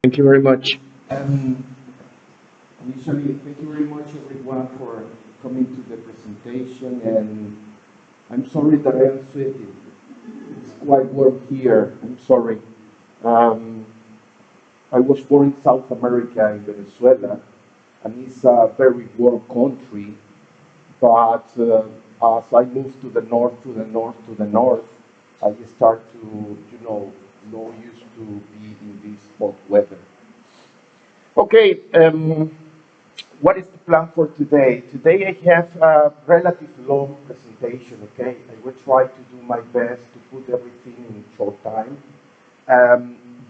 Thank you very much. Um, Initially, thank you very much everyone for coming to the presentation, and I'm sorry that I am sweating. It's quite warm here, I'm sorry. Um, I was born in South America, in Venezuela, and it's a very warm country, but as I moved to the north, to the north, to the north, I start to, not used to be in this hot weather. Okay, what is the plan for today? Today I have a relatively long presentation, okay? I will try to do my best to put everything in short time.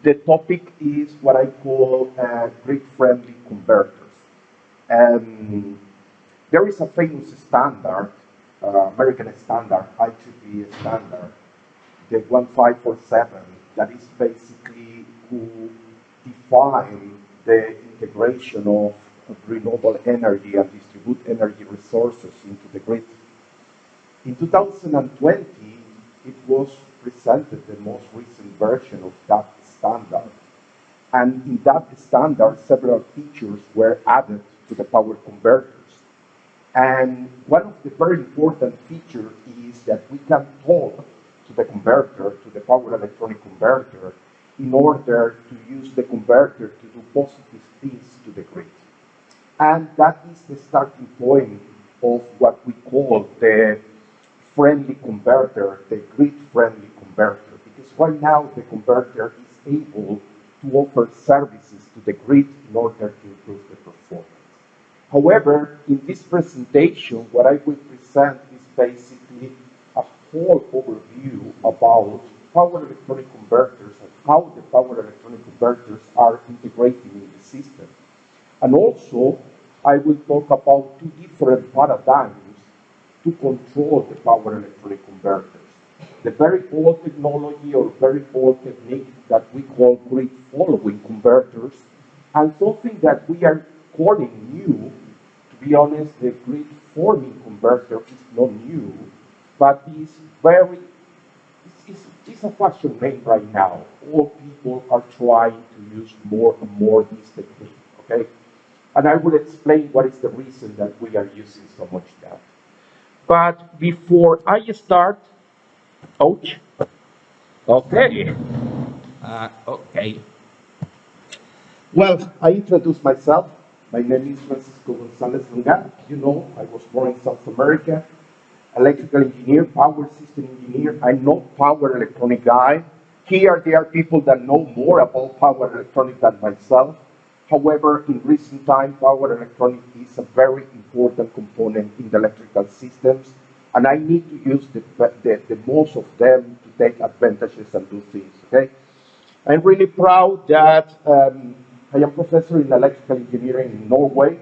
The topic is what I call grid-friendly converters. Um, there is a famous standard, American standard, IEEE standard, the 1547, that is basically who define the integration of renewable energy and distribute energy resources into the grid. In 2020, it was presented the most recent version of that standard. And in that standard, several features were added to the power converters. And one of the very important features is that we can talk to the converter, to the power electronic converter, in order to use the converter to do positive things to the grid. And that is the starting point of what we call the friendly converter, the grid-friendly converter, because right now the converter is able to offer services to the grid in order to improve the performance. However, in this presentation, what I will present is basically a whole overview about power electronic converters and how the power electronic converters are integrated in the system. And also, I will talk about two different paradigms to control the power electronic converters. The very old technology or very old technique that we call grid following converters, and something that we are calling new. To be honest, the grid forming converter is not new, but is very, it's a fashion name right now. All people are trying to use more and more this technique, okay? And I will explain what is the reason that we are using so much that. But before I start, ouch, okay, okay. Well, I introduce myself. My name is Francisco Gonzalez-Longatt. You know, I was born in South America, electrical engineer, power system engineer. I'm not power electronic guy. Here, there are people that know more about power electronic than myself. However, in recent time, power electronic is a very important component in the electrical systems, and I need to use the most of them to take advantages and do things, okay? I'm really proud that I am professor in electrical engineering in Norway,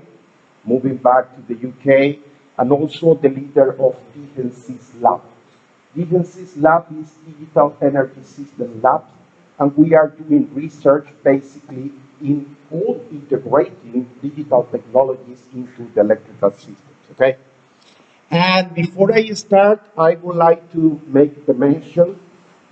moving back to the UK, and also the leader of DNC's lab. DNC's lab is Digital Energy System Lab, and we are doing research basically in all integrating digital technologies into the electrical systems, okay? And before I start, I would like to make the mention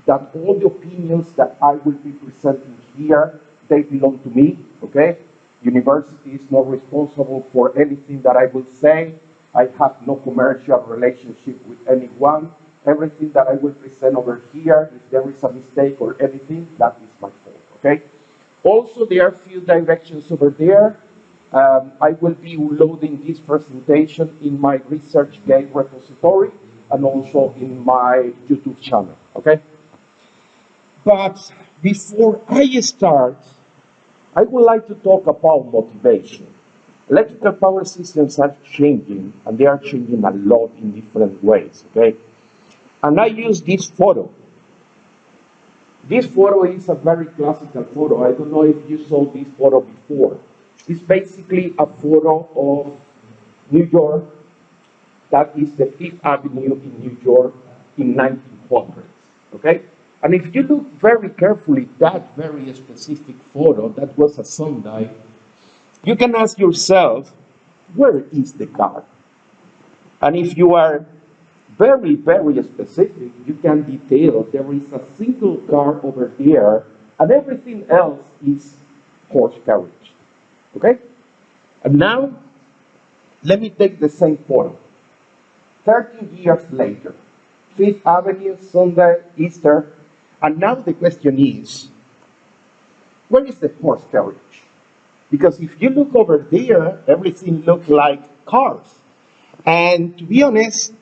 that all the opinions that I will be presenting here, they belong to me, okay? University is not responsible for anything that I will say. I have no commercial relationship with anyone. Everything that I will present over here, if there is a mistake or anything, that is my fault, okay? Also, there are a few directions over there. I will be loading this presentation in my ResearchGate repository and also in my YouTube channel, okay? But before I start, I would like to talk about motivation. Electrical power systems are changing, and they are changing a lot in different ways, okay? And I use this photo. This photo is a very classical photo. I don't know if you saw this photo before. It's basically a photo of New York. That is the Fifth Avenue in New York in 1900s, okay? And if you look very carefully, that very specific photo, that was a sundial, you can ask yourself, where is the car? And if you are very, very specific, you can detail there is a single car over there, and everything else is horse carriage. Okay? And now, let me take the same photo. 13 years later, Fifth Avenue, Sunday, Easter, and now the question is, where is the horse carriage? Because if you look over there, everything looks like cars. And to be honest,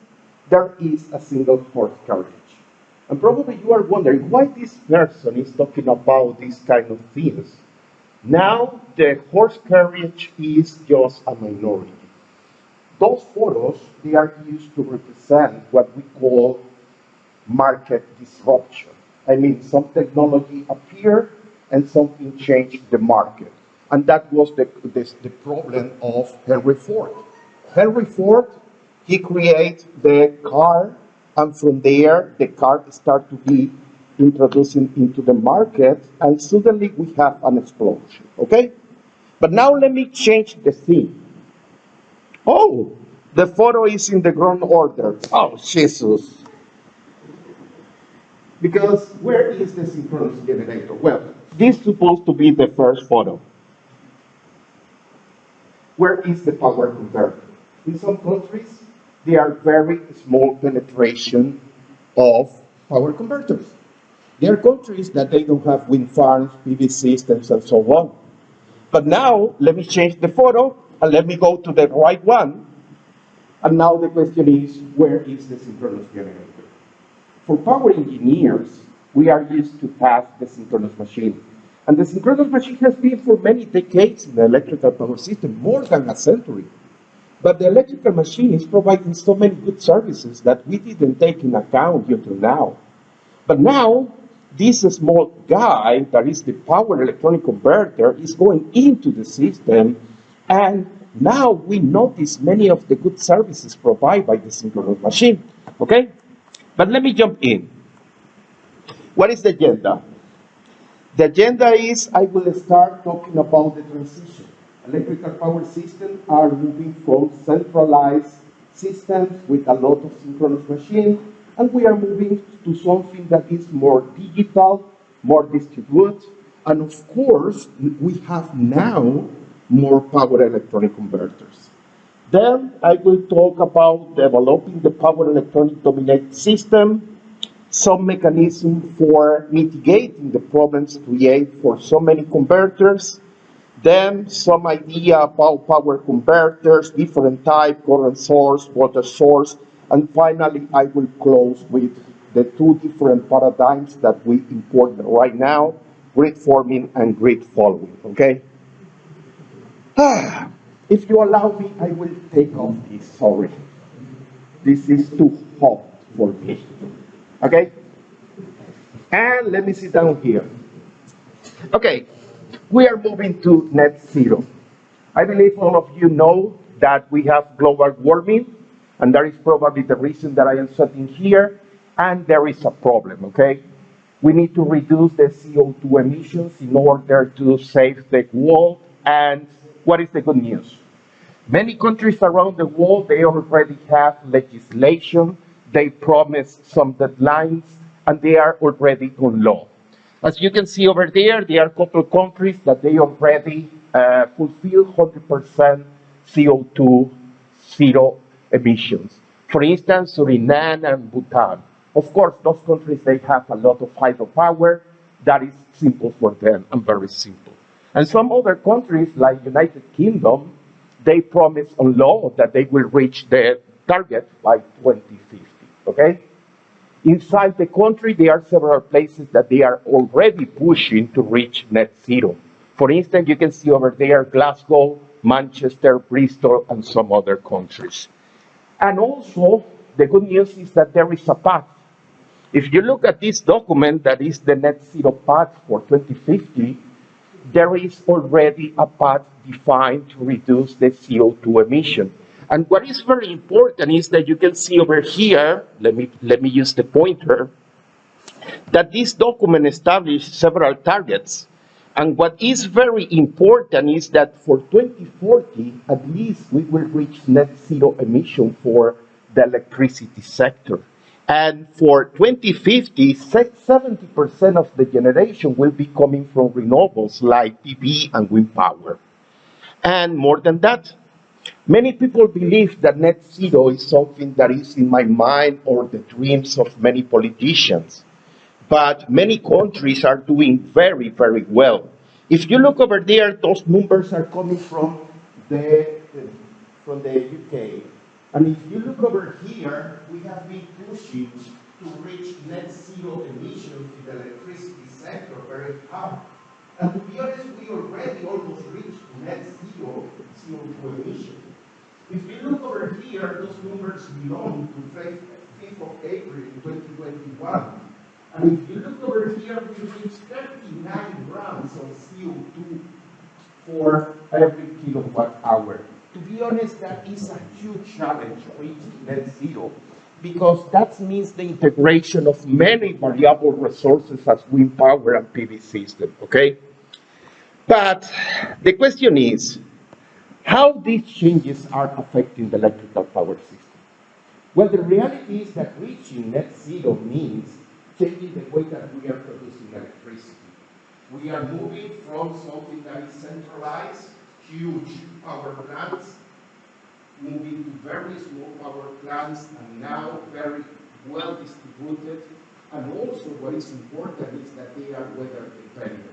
there is a single horse carriage. And probably you are wondering why this person is talking about these kind of things. Now, the horse carriage is just a minority. Those photos, they are used to represent what we call market disruption. I mean, some technology appeared and something changed the market. And that was the problem of Henry Ford. Henry Ford, he created the car, and from there, the car started to be introduced into the market, and suddenly we have an explosion, okay? But now let me change the theme. Oh, the photo is in the wrong order. Oh, Jesus. Because where is the synchronous generator? Well, this is supposed to be the first photo. Where is the power converter? In some countries, there are very small penetration of power converters. There are countries that they don't have wind farms, PV systems, and so on. But now, let me change the photo, and let me go to the right one. And now the question is, where is the synchronous generator? For power engineers, we are used to have the synchronous machine. And the synchronous machine has been for many decades in the electrical power system, more than a century. But the electrical machine is providing so many good services that we didn't take in account until now. But now, this small guy, that is the power electronic converter, is going into the system, and now we notice many of the good services provided by the synchronous machine, okay? But let me jump in. What is the agenda? The agenda is I will start talking about the transition. Electrical power systems are moving from centralized systems with a lot of synchronous machines, and we are moving to something that is more digital, more distributed, and of course, we have now more power electronic converters. Then I will talk about developing the power electronic dominated system, some mechanism for mitigating the problems created for so many converters, then some idea about power converters, different type, current source, voltage source, and finally I will close with the two different paradigms that we import right now, grid forming and grid following, okay? If you allow me, I will take off this, sorry. This is too hot for me, okay? And let me sit down here. Okay, we are moving to net zero. I believe all of you know that we have global warming, and that is probably the reason that I am sitting here, and there is a problem, okay? We need to reduce the CO2 emissions in order to save the world, and what is the good news? Many countries around the world, they already have legislation, they promise some deadlines, and they are already on law. As you can see over there are a couple of countries that they already fulfill 100% CO2 zero emissions. For instance, Suriname and Bhutan. Of course, those countries, they have a lot of hydropower. That is simple for them and very simple. And some other countries, like United Kingdom, they promise on law that they will reach their target by 2050, okay? Inside the country, there are several places that they are already pushing to reach net zero. For instance, you can see over there Glasgow, Manchester, Bristol, and some other countries. And also, the good news is that there is a path. If you look at this document, that is the net zero path for 2050, there is already a path defined to reduce the CO2 emission. And what is very important is that you can see over here, let me use the pointer, that this document established several targets. And what is very important is that for 2040, at least we will reach net zero emission for the electricity sector. And for 2050, 70% of the generation will be coming from renewables like PV and wind power. And more than that, many people believe that net zero is something that is in my mind or the dreams of many politicians. But many countries are doing very, very well. If you look over there, those numbers are coming the, from the UK. And if you look over here, we have been pushing to reach net zero emissions in the electricity sector very hard. And to be honest, we already almost reached net zero CO2 emissions. If you look over here, those numbers belong to 5th of April 2021. And if you look over here, we reached 39 grams of CO2 for every kilowatt hour. To be honest, that is a huge challenge reaching net zero, because that means the integration of many variable resources as wind power and PV system, okay? But the question is, how these changes are affecting the electrical power system? Well, the reality is that reaching net zero means changing the way that we are producing electricity. We are moving from something that is centralized, huge power plants, moving to very small power plants, and now very well distributed. And also what is important is that they are weather dependent.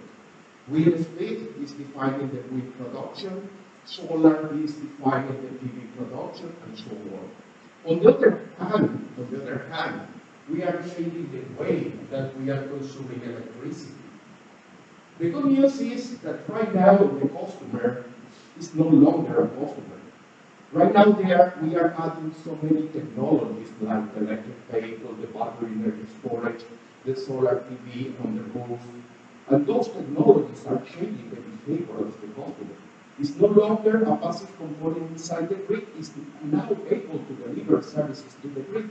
Wind speed is defining the wind production, solar is defining the PV production, and so on. On the other hand, we are changing the way that we are consuming electricity. The good news is that right now the customer is no longer a customer. Right now we are adding so many technologies like the electric vehicle, the battery energy storage, the solar PV on the roof, and those technologies are changing the behavior of the customer. It's no longer a passive component inside the grid, it's now able to deliver services to the grid.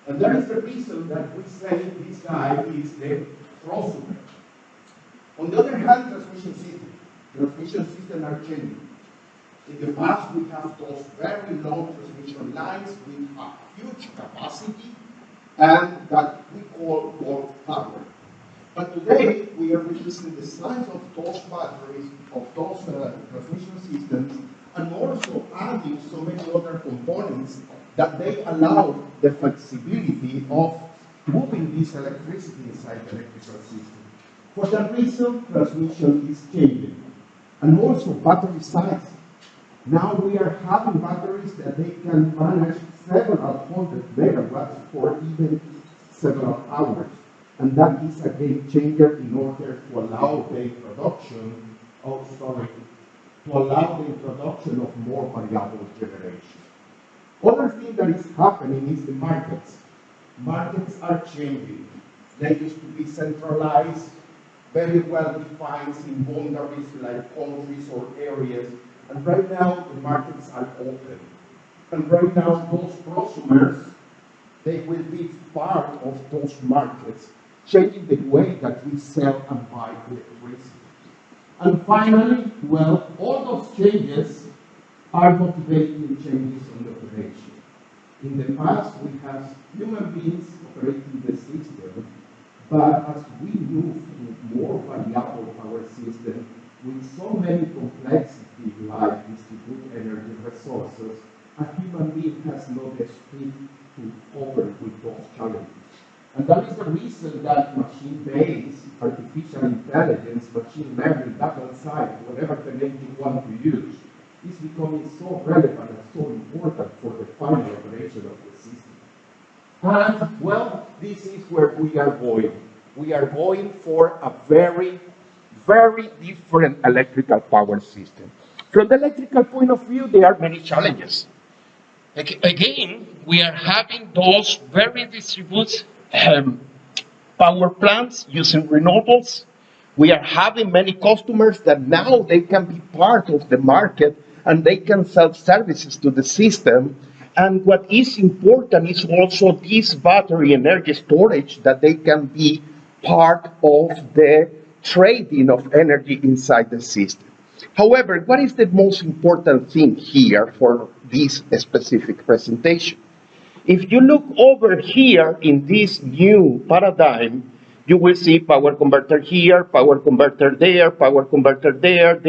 And that is the reason that we say this guy is the prosumer. On the other hand, transmission systems are changing. In the past, we have those very long transmission lines with a huge capacity and that we call bulk power. But today, we are reducing the size of those batteries, of those transmission systems, and also adding so many other components that they allow the flexibility of moving this electricity inside the electrical system. For that reason, transmission is changing. And also battery size. Now we are having batteries that they can manage several hundred megawatts for even several hours. And that is a game changer in order to allow the introduction of more variable generation. Other thing that is happening is the markets. Markets are changing. They used to be centralized, very well defined in boundaries like countries or areas. And right now, the markets are open. And right now, those prosumers, they will be part of those markets, changing the way that we sell and buy electricity. And finally, well, all those changes are motivating changes in the operation. In the past, we have human beings operating the system, but as we move to more variable power system, with so many complexities like distributed energy resources, a human being has no speed to cope with those challenges. And that is the reason that machine-based, artificial intelligence, machine learning, data science, whatever the name you want to use, is becoming so relevant and so important for the final operation of the system. And, well, this is where we are going. We are going for a very, very different electrical power system. From the electrical point of view, there are many challenges. Again, we are having those very distributed power plants using renewables. We are having many customers that now they can be part of the market and they can sell services to the system. And what is important is also this battery energy storage, that they can be part of the trading of energy inside the system. However, what is the most important thing here for this specific presentation? If you look over here in this new paradigm, you will see power converter here, power converter there, power converter there.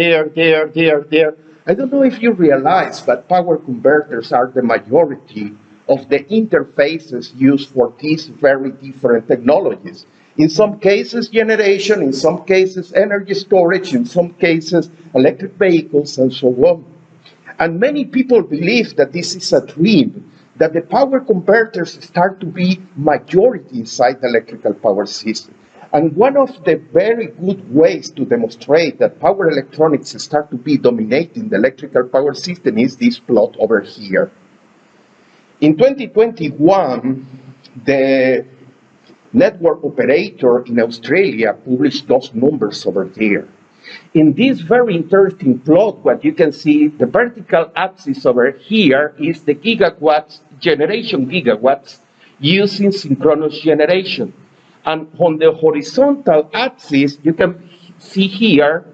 I don't know if you realize, but power converters are the majority of the interfaces used for these very different technologies. In some cases, generation, in some cases, energy storage, in some cases, electric vehicles, and so on. And many people believe that this is a dream, that the power converters start to be majority inside the electrical power system. And one of the very good ways to demonstrate that power electronics start to be dominating the electrical power system is this plot over here. In 2021, the network operator in Australia published those numbers over there. In this very interesting plot, what you can see, the vertical axis over here is the gigawatts, generation gigawatts, using synchronous generation. And on the horizontal axis, you can see here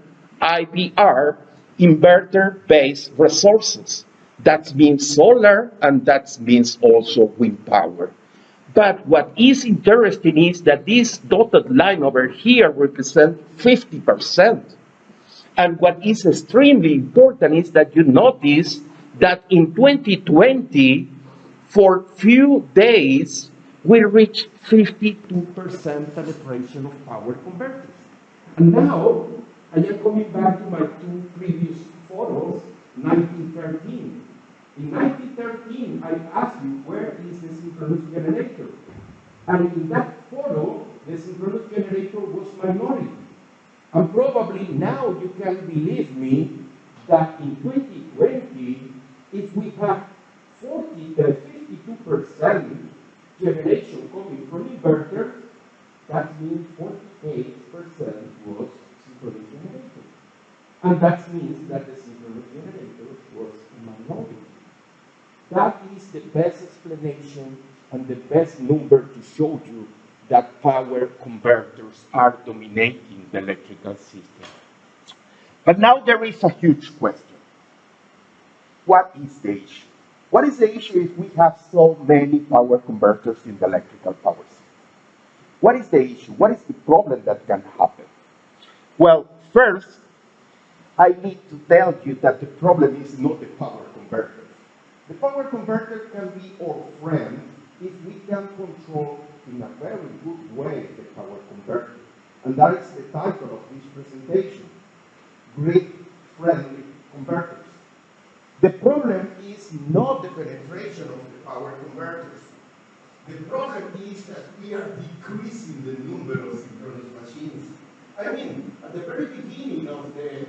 IBR, inverter-based resources. That means solar, and that means also wind power. But what is interesting is that this dotted line over here represents 50%. And what is extremely important is that you notice that in 2020, for few days, we reached 52% penetration of power converters. And now, I am coming back to my two previous photos, 1913. In 1913, I asked you, where is the synchronous generator? And in that photo, the synchronous generator was minority. And probably now you can believe me that in 2020, if we have 52% generation coming from inverters, that means 48% was synchronous generator. And that means that the synchronous generator was a minority. That is the best explanation and the best number to show you that power converters are dominating the electrical system. But now there is a huge question. What is the issue? What is the issue if we have so many power converters in the electrical power system? What is the issue? What is the problem that can happen? Well, first, I need to tell you that the problem is not the power converter. The power converter can be our friend if we can control in a very good way the power converter. And that is the title of this presentation, Grid-Friendly Converters. The problem is not the penetration of the power converters. The problem is that we are decreasing the number of synchronous machines. I mean, at the very beginning of the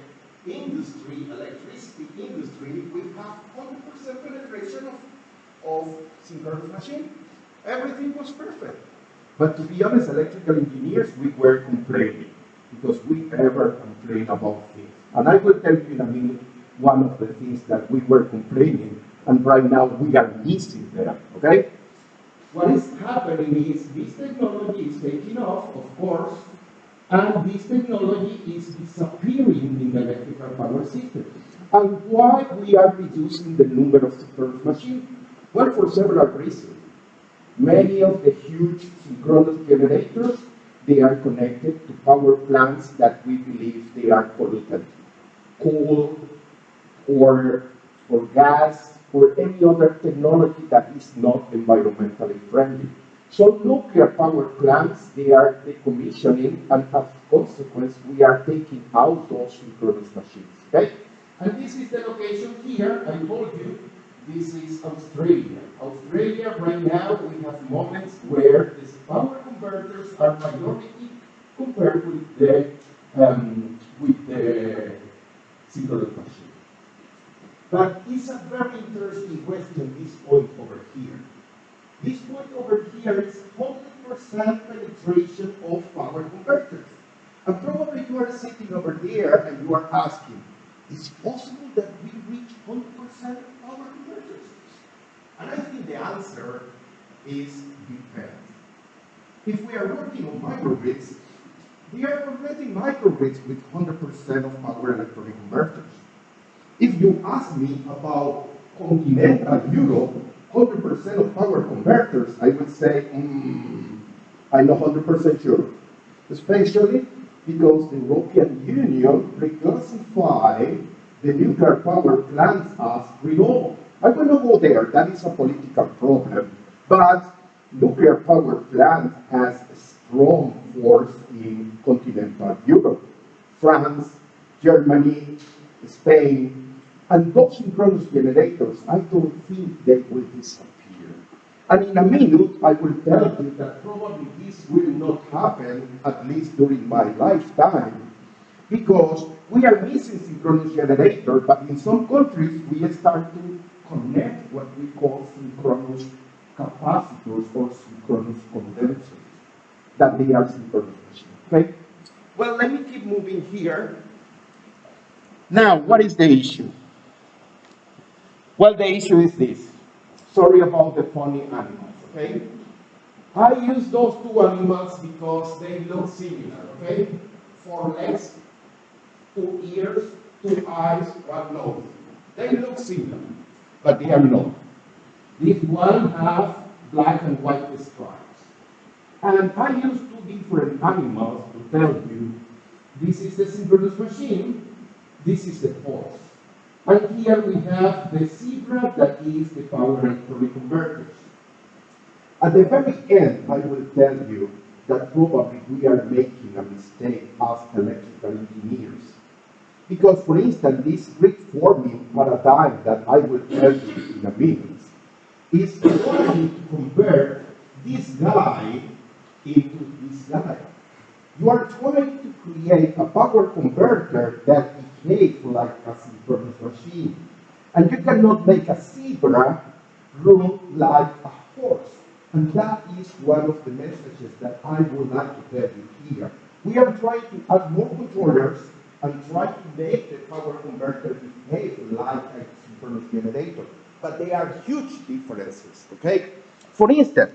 industry, electricity industry, we have 100% penetration of synchronous machine. Everything was perfect. But to be honest, electrical engineers, we were complaining because we ever complain about things. And I will tell you in a minute one of the things that we were complaining, and right now we are missing them, okay? What is happening is this technology is taking off, of course, and this technology is disappearing in the electrical power system. And why we are reducing the number of synchronous machines? Well, for several reasons. Many of the huge synchronous generators, they are connected to power plants that we believe they are polluted. Coal, or gas, or any other technology that is not environmentally friendly. So nuclear power plants, they are decommissioning, and as a consequence, we are taking out those synchronous machines, okay? And this is the location here. I told you, this is Australia. Australia, right now, we have moments where these power converters are minority compared with the synchronous machine. But it's a very interesting question, this point over here. This point over here is 100% penetration of power converters. And probably you are sitting over there and you are asking, is it possible that we reach 100% power converters? And I think the answer is depends. If we are working on microgrids, we are already microgrids with 100% of power electronic converters. If you ask me about continental Europe, 100% of power converters, I would say, I'm not 100% sure. Especially because the European Union reclassified the nuclear power plants as renewable. I will not go there, that is a political problem. But nuclear power plant has a strong force in continental Europe. France, Germany, Spain, and those synchronous generators, I don't think they will disappear. And in a minute, I will tell you that probably this will not happen, at least during my lifetime, because we are missing synchronous generator, but in some countries, we start to connect what we call synchronous capacitors or synchronous condensers, that they are synchronous machines, okay? Well, let me keep moving here. Now, what is the issue? Well, the issue is this. Sorry about the funny animals, okay? I use those two animals because they look similar, okay? 4 legs, 2 ears, 2 eyes, 1 nose. They look similar, but they are not. This one has black and white stripes. And I use 2 different animals to tell you, this is the synchronous machine, this is the horse. And here we have the zebra, that is the power electronic converters. At the very end, I will tell you that probably we are making a mistake as electrical engineers. Because, for instance, this reforming paradigm that I will tell you in a minute is trying to convert this guy into this guy. You are trying to create a power converter that behaves like a synchronous machine. And you cannot make a zebra run like a horse. And that is one of the messages that I would like to tell you here. We are trying to add more controllers and try to make the power converter behave like a synchronous generator. But there are huge differences, okay? For instance,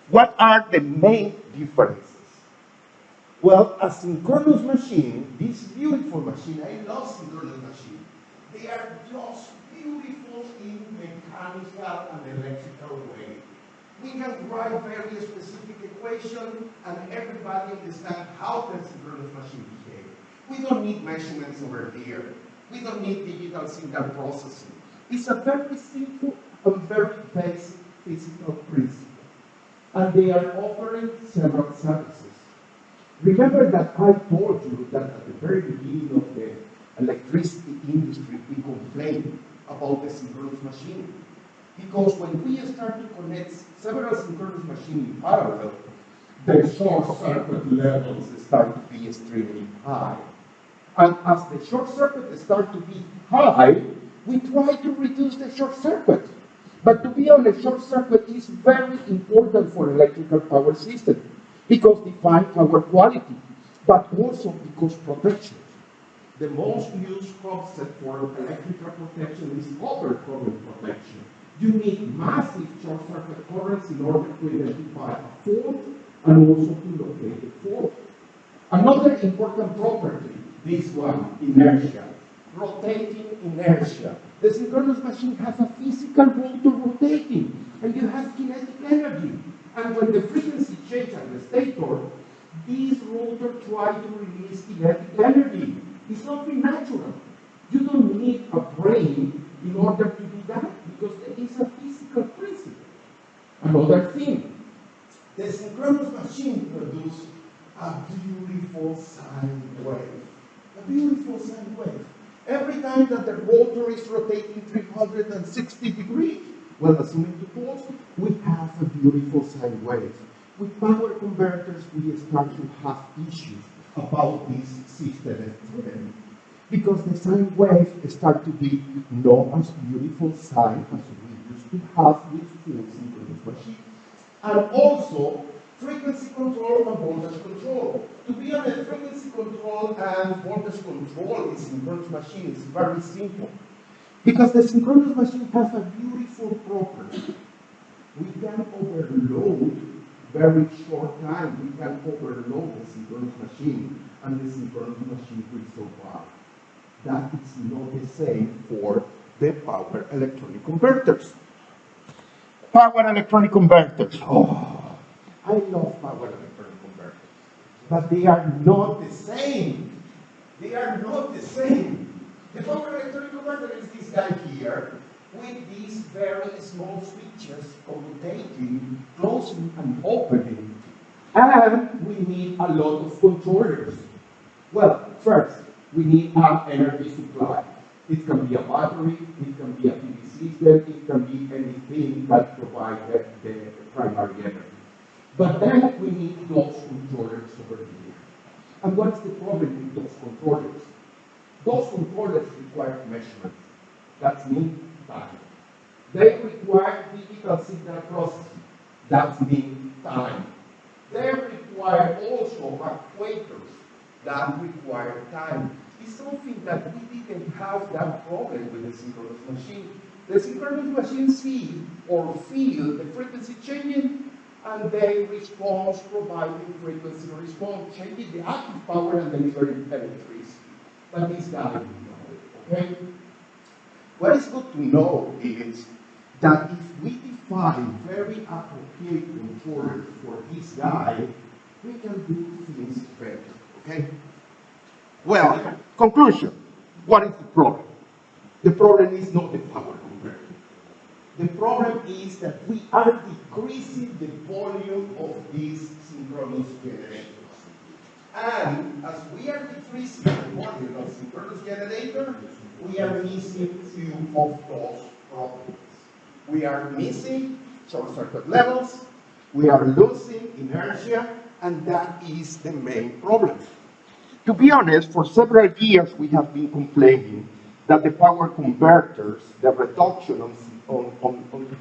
what are the main differences? Well, a synchronous machine, this beautiful machine, I love synchronous machines. They are just beautiful in mechanical and electrical way. We can write very specific equation and everybody understands how the synchronous machine behaves. We don't need measurements over here. We don't need digital signal processing. It's a very simple and very basic physical principle. And they are offering several services. Remember that I told you that at the very beginning of the electricity industry, we complained about the synchronous machine. Because when we start to connect several synchronous machines in parallel, the short circuit levels start to be extremely high. And as the short circuit starts to be high, we try to reduce the short circuit. But to be honest, short circuit is very important for electrical power system because define power quality, but also because protection. The most used concept for electrical protection is overcurrent protection. You need massive short circuit currents in order to identify a fault and also to locate the fault. Another important property, this one, inertia, rotating inertia. The synchronous machine has a physical rotor rotating, and you have kinetic energy. And when the frequency changes at the stator, this rotor tries to release kinetic energy. It's something natural. You don't need a brain in order to do that, because there is a physical principle. Another thing, the synchronous machine produces a beautiful sine wave. A beautiful sine wave. Every time that the rotor is rotating 360 degrees, well, assuming two poles, we have a beautiful sine wave. With power converters, we start to have issues about this system because the sine waves start to be not as beautiful sine as we used to have with full synchronous machines. And also, frequency control and voltage control. To be honest, frequency control and voltage control in synchronous machine is very simple. Because the synchronous machine has a beautiful property. We can overload very short time. We can overload the synchronous machine, and the synchronous machine will survive. That is not the same for the power electronic converters. power electronic converters. Oh, I love power electronic converters. But they are not the same. They are not the same. The power electronic converter is this guy here with these very small switches commutating, closing and opening. And we need a lot of controllers. Well, first, we need an energy supply. It can be a battery, it can be a PV system, it can be anything that provides the primary energy. But then we need those controllers over here. And what's the problem with those controllers? Those controllers require measurements. That means time. They require digital signal processing. That means time. They require also actuators. That require time. It's something that we didn't have that problem with the synchronous machine. The synchronous machine see or feel the frequency changing, and they respond, providing frequency response, changing the active power and delivering electricity. But this guy we know, okay? What is good to know is that if we define very appropriate controllers for this guy, we can do things better, okay? Well, conclusion. What is the problem? The problem is not the power converter. The problem is that we are decreasing the volume of these synchronous generators. And as we are decreasing the volume of synchronous generators, we are missing few of those problems. We are missing short circuit levels, we are losing inertia, and that is the main problem. To be honest, for several years we have been complaining that the power converters, the reduction on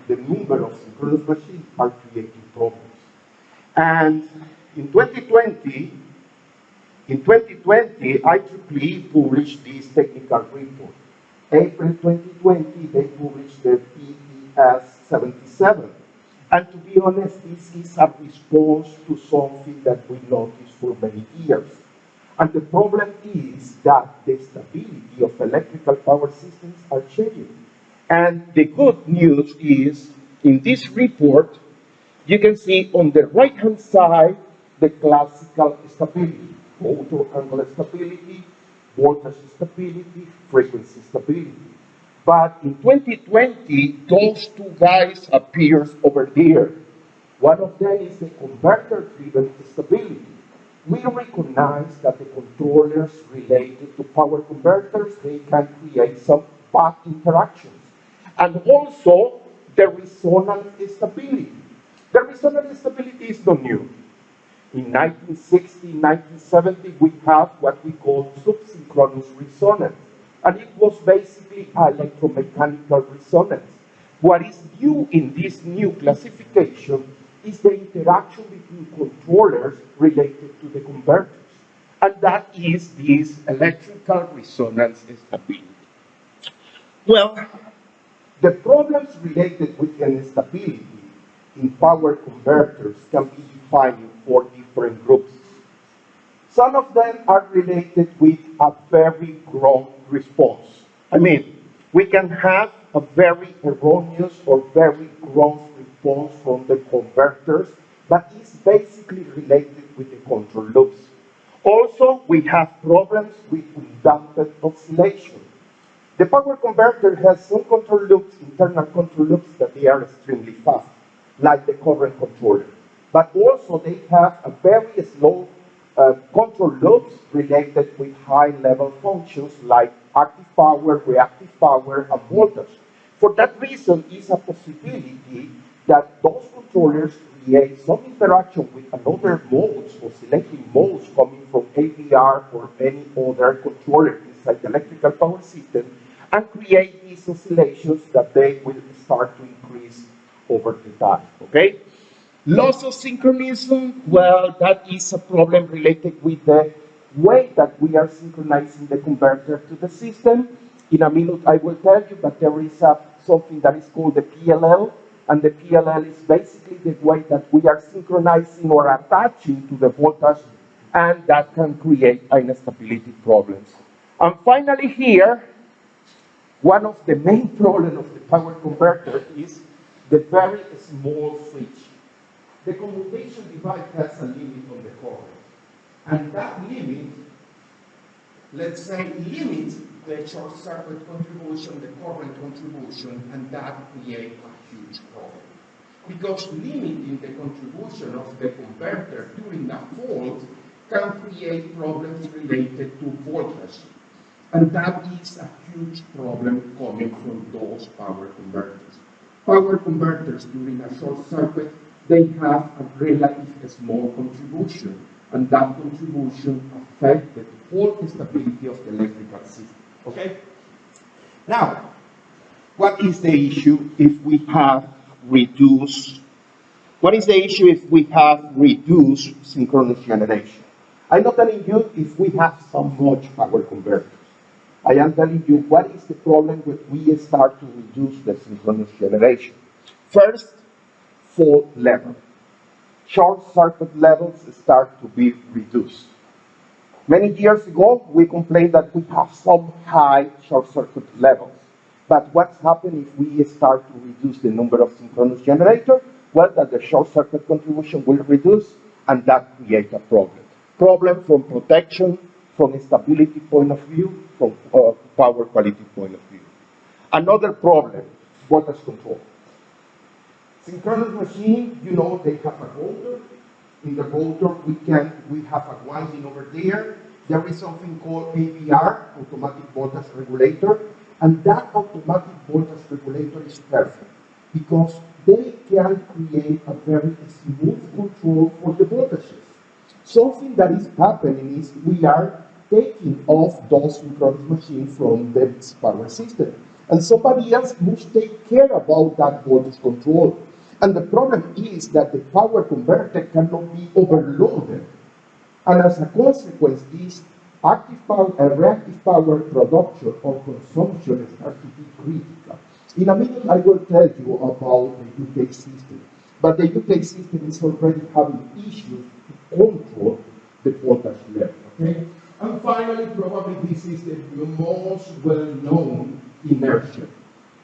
the number of synchronous machines are creating problems. And in 2020, IEEE published this technical report. April 2020, they published the PES 77. And to be honest, this is a response to something that we noticed for many years. And the problem is that the stability of electrical power systems are changing. And the good news is, in this report, you can see on the right-hand side the classical stability, motor angle stability, voltage stability, frequency stability. But in 2020, those two guys appear over there. One of them is the converter-driven stability. We recognize that the controllers related to power converters, they can create some bad interactions. And also, the resonant stability. The resonant stability is not new. In 1960, 1970, we have what we call subsynchronous resonance. And it was basically electromechanical resonance. What is new in this new classification is the interaction between controllers related to the converters. And that is this electrical resonance stability. Well, the problems related with instability in power converters can be defined in 4 different groups. Some of them are related with a very ground response. I mean, we can have a very erroneous or very ground response from the converters, but it's basically related with the control loops. Also, we have problems with undamped oscillation. The power converter has some control loops, internal control loops, that they are extremely fast, like the current controller. But also they have a very slow control loops related with high-level functions like active power, reactive power, and voltage. For that reason, it's a possibility that those controllers create some interaction with another modes, oscillating modes coming from AVR or any other controller inside the electrical power system, and create these oscillations that they will start to increase over the time, okay? Loss of synchronism, well, that is a problem related with the way that we are synchronizing the converter to the system. In a minute I will tell you, but there is something that is called the PLL, and the PLL is basically the way that we are synchronizing or attaching to the voltage, and that can create instability problems. And finally here, one of the main problems of the power converter is the very small switch. The commutation device has a limit on the current. And that limit, let's say, limits the short circuit contribution, the current contribution, and that creates a huge problem. Because limiting the contribution of the converter during a fault can create problems related to voltage. And that is a huge problem coming from those power converters. Power converters during a short circuit, they have a relatively small contribution, and that contribution affects the whole stability of the electrical system. Okay? Now, what is the issue if we have reduced synchronous generation? I'm not telling you if we have so much power converters. I am telling you what is the problem when we start to reduce the synchronous generation. First, fault level. Short circuit levels start to be reduced. Many years ago, we complained that we have some high short circuit levels. But what's happened if we start to reduce the number of synchronous generators? Well, that the short circuit contribution will reduce, and that creates a problem. Problem from protection, from a stability point of view, from a power quality point of view. Another problem, voltage control. Synchronous machine, you know, they have a rotor. In the rotor, we have a winding over there. There is something called AVR, automatic voltage regulator, and that automatic voltage regulator is perfect because they can create a very smooth control for the voltages. Something that is happening is we are taking off those synchronous machines from the power system, and somebody else must take care about that voltage control. And the problem is that the power converter cannot be overloaded. And as a consequence, this active power and reactive power production or consumption start to be critical. In a minute, I will tell you about the UK system. But the UK system is already having issues to control the voltage level. Okay? And finally, probably this is the most well-known inertia.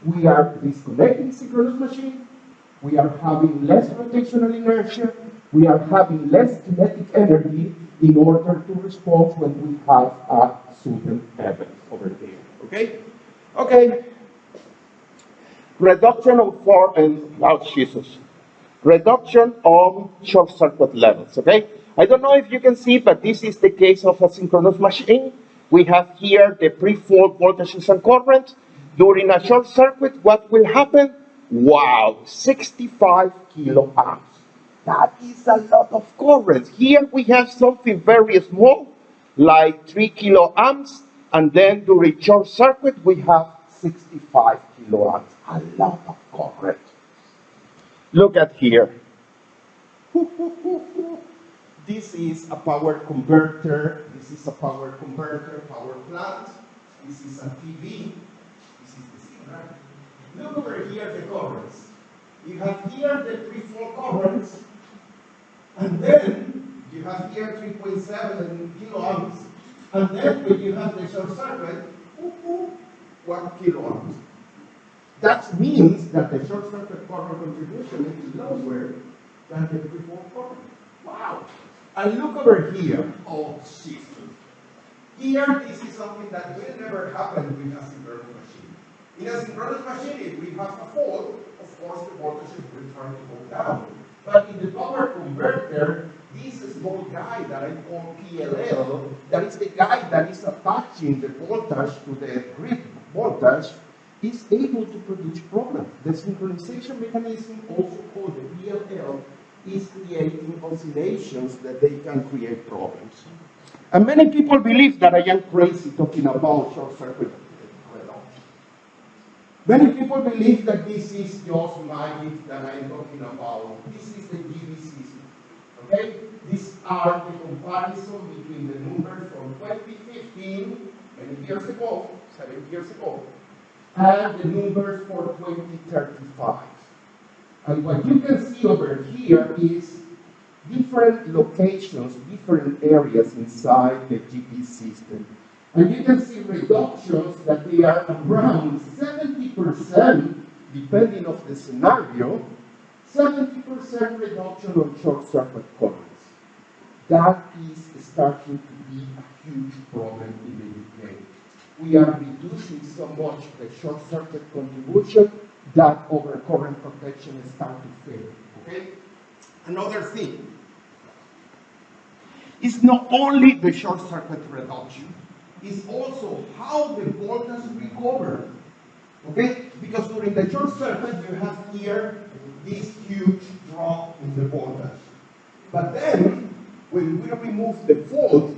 We are disconnecting synchronous machine. We are having less rotational inertia. We are having less kinetic energy in order to respond when we have a sudden event over there. Okay? Okay. Reduction of short circuit levels. Okay? I don't know if you can see, but this is the case of a synchronous machine. We have here the pre-fault voltages and current. During a short circuit, what will happen? Wow, 65 kiloamps. That is a lot of current. Here we have something very small, like 3 kiloamps, and then during short circuit we have 65 kiloamps. A lot of current. Look at here. This is a power converter. This is a power converter, power plant. This is a TV. This is the signal. Look over here the currents. You have here the pre-fault currents, and then you have here 3.7 kiloamps, and then when you have the short circuit, 1 kiloamps. That means that the short circuit current contribution is lower than the pre-fault current. Wow! And look over here. Oh, Jesus. Here, this is something that will never happen with a synchronous machine. In a synchronous machine, if we have a fault, of course the voltage will try to go down. But in the power converter, this small guy that I call PLL, that is the guy that is attaching the voltage to the grid voltage, is able to produce problems. The synchronization mechanism, also called the PLL, is creating oscillations that they can create problems. And many people believe that I am crazy talking about short circuit reduction. Many people believe that this is just magic that I am talking about. This is the GB system. Okay? These are the comparison between the numbers from 2015, many years ago, 7 years ago, and the numbers for 2035. And what you can see over here is different locations, different areas inside the GP system. And you can see reductions that they are around 70% depending on the scenario, 70% reduction on short circuit currents. That is starting to be a huge problem in the UK. We are reducing so much the short circuit contribution that overcurrent protection is starting to fail. Okay? Another thing is not only the short circuit reduction, it's also how the voltage recover. Okay? Because during the short circuit you have here this huge drop in the voltage. But then when we remove the fault,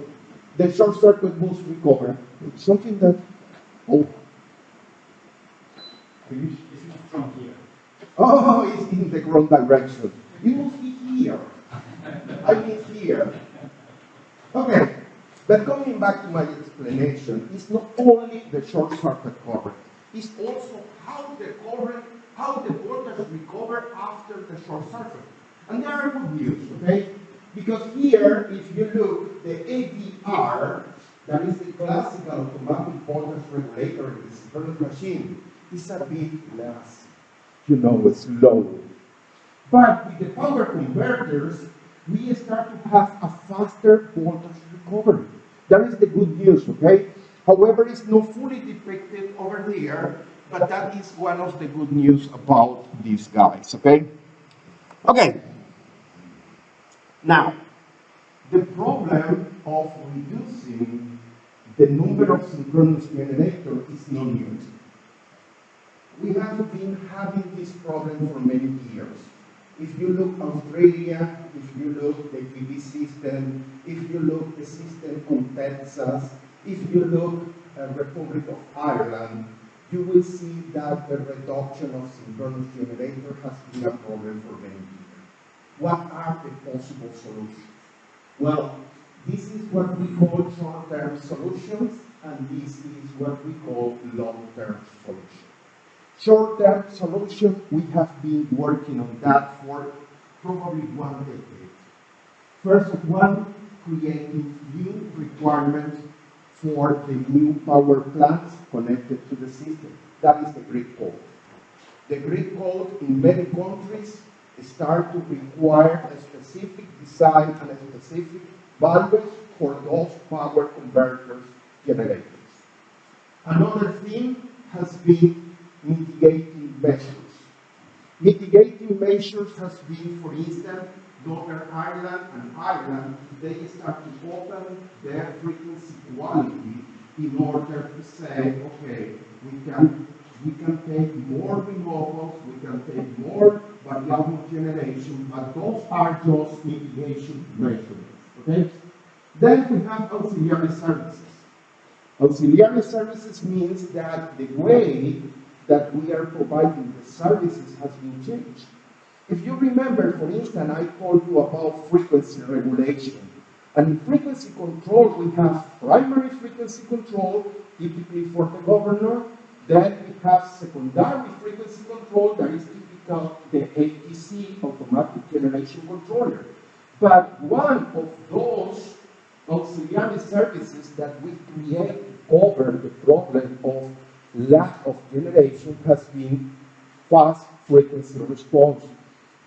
the short circuit must recover. It's something that, oh, This is from here. oh, it's in the wrong direction. It must be here. I mean here. Okay, but coming back to my explanation, it's not only the short circuit current, it's also how the voltage recover after the short circuit. And there are good news, okay? Because here, if you look, the AVR, that is the classical automatic voltage regulator in the synchronous machine, is a bit less, slow. But with the power converters, we start to have a faster voltage recovery. That is the good news, okay? However, it's not fully depicted over there, but that is one of the good news about these guys, okay? Okay. Now, the problem of reducing the number of synchronous generators is not new. We have been having this problem for many years. If you look Australia, if you look the PV system, if you look the system on Texas, if you look Republic of Ireland, you will see that the reduction of synchronous generator has been a problem for many years. What are the possible solutions? Well, this is what we call short-term solutions, and this is what we call long-term solutions. Short-term solution, we have been working on that for probably 1 decade. First of all, creating new requirements for the new power plants connected to the system. That is the grid code. The grid code in many countries start to require a specific design and a specific values for those power converters generators. Another thing has been mitigating measures. Mitigating measures has been, for instance, Northern Ireland and Ireland, they start to open their frequency quality in order to say, okay, we can take more renewables, we can take more variable generation, but those are just mitigation measures. Okay? Then we have auxiliary services. Auxiliary services means that the way that we are providing the services has been changed. If you remember, for instance, I told you about frequency regulation. And in frequency control, we have primary frequency control, typically for the governor. Then we have secondary frequency control, that is typical, the ATC, automatic generation controller. But one of those auxiliary services that we create to cover the problem of lack of generation has been fast frequency response.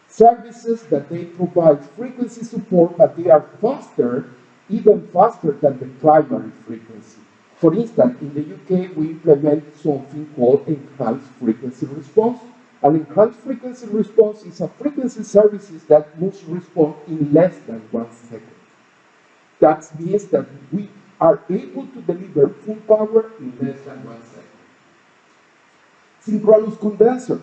Services that they provide frequency support, but they are faster, even faster than the primary frequency. For instance, in the UK, we implement something called enhanced frequency response. An enhanced frequency response is a frequency services that must respond in less than 1 second. That means that we are able to deliver full power in less than 1 second. Synchronous condenser.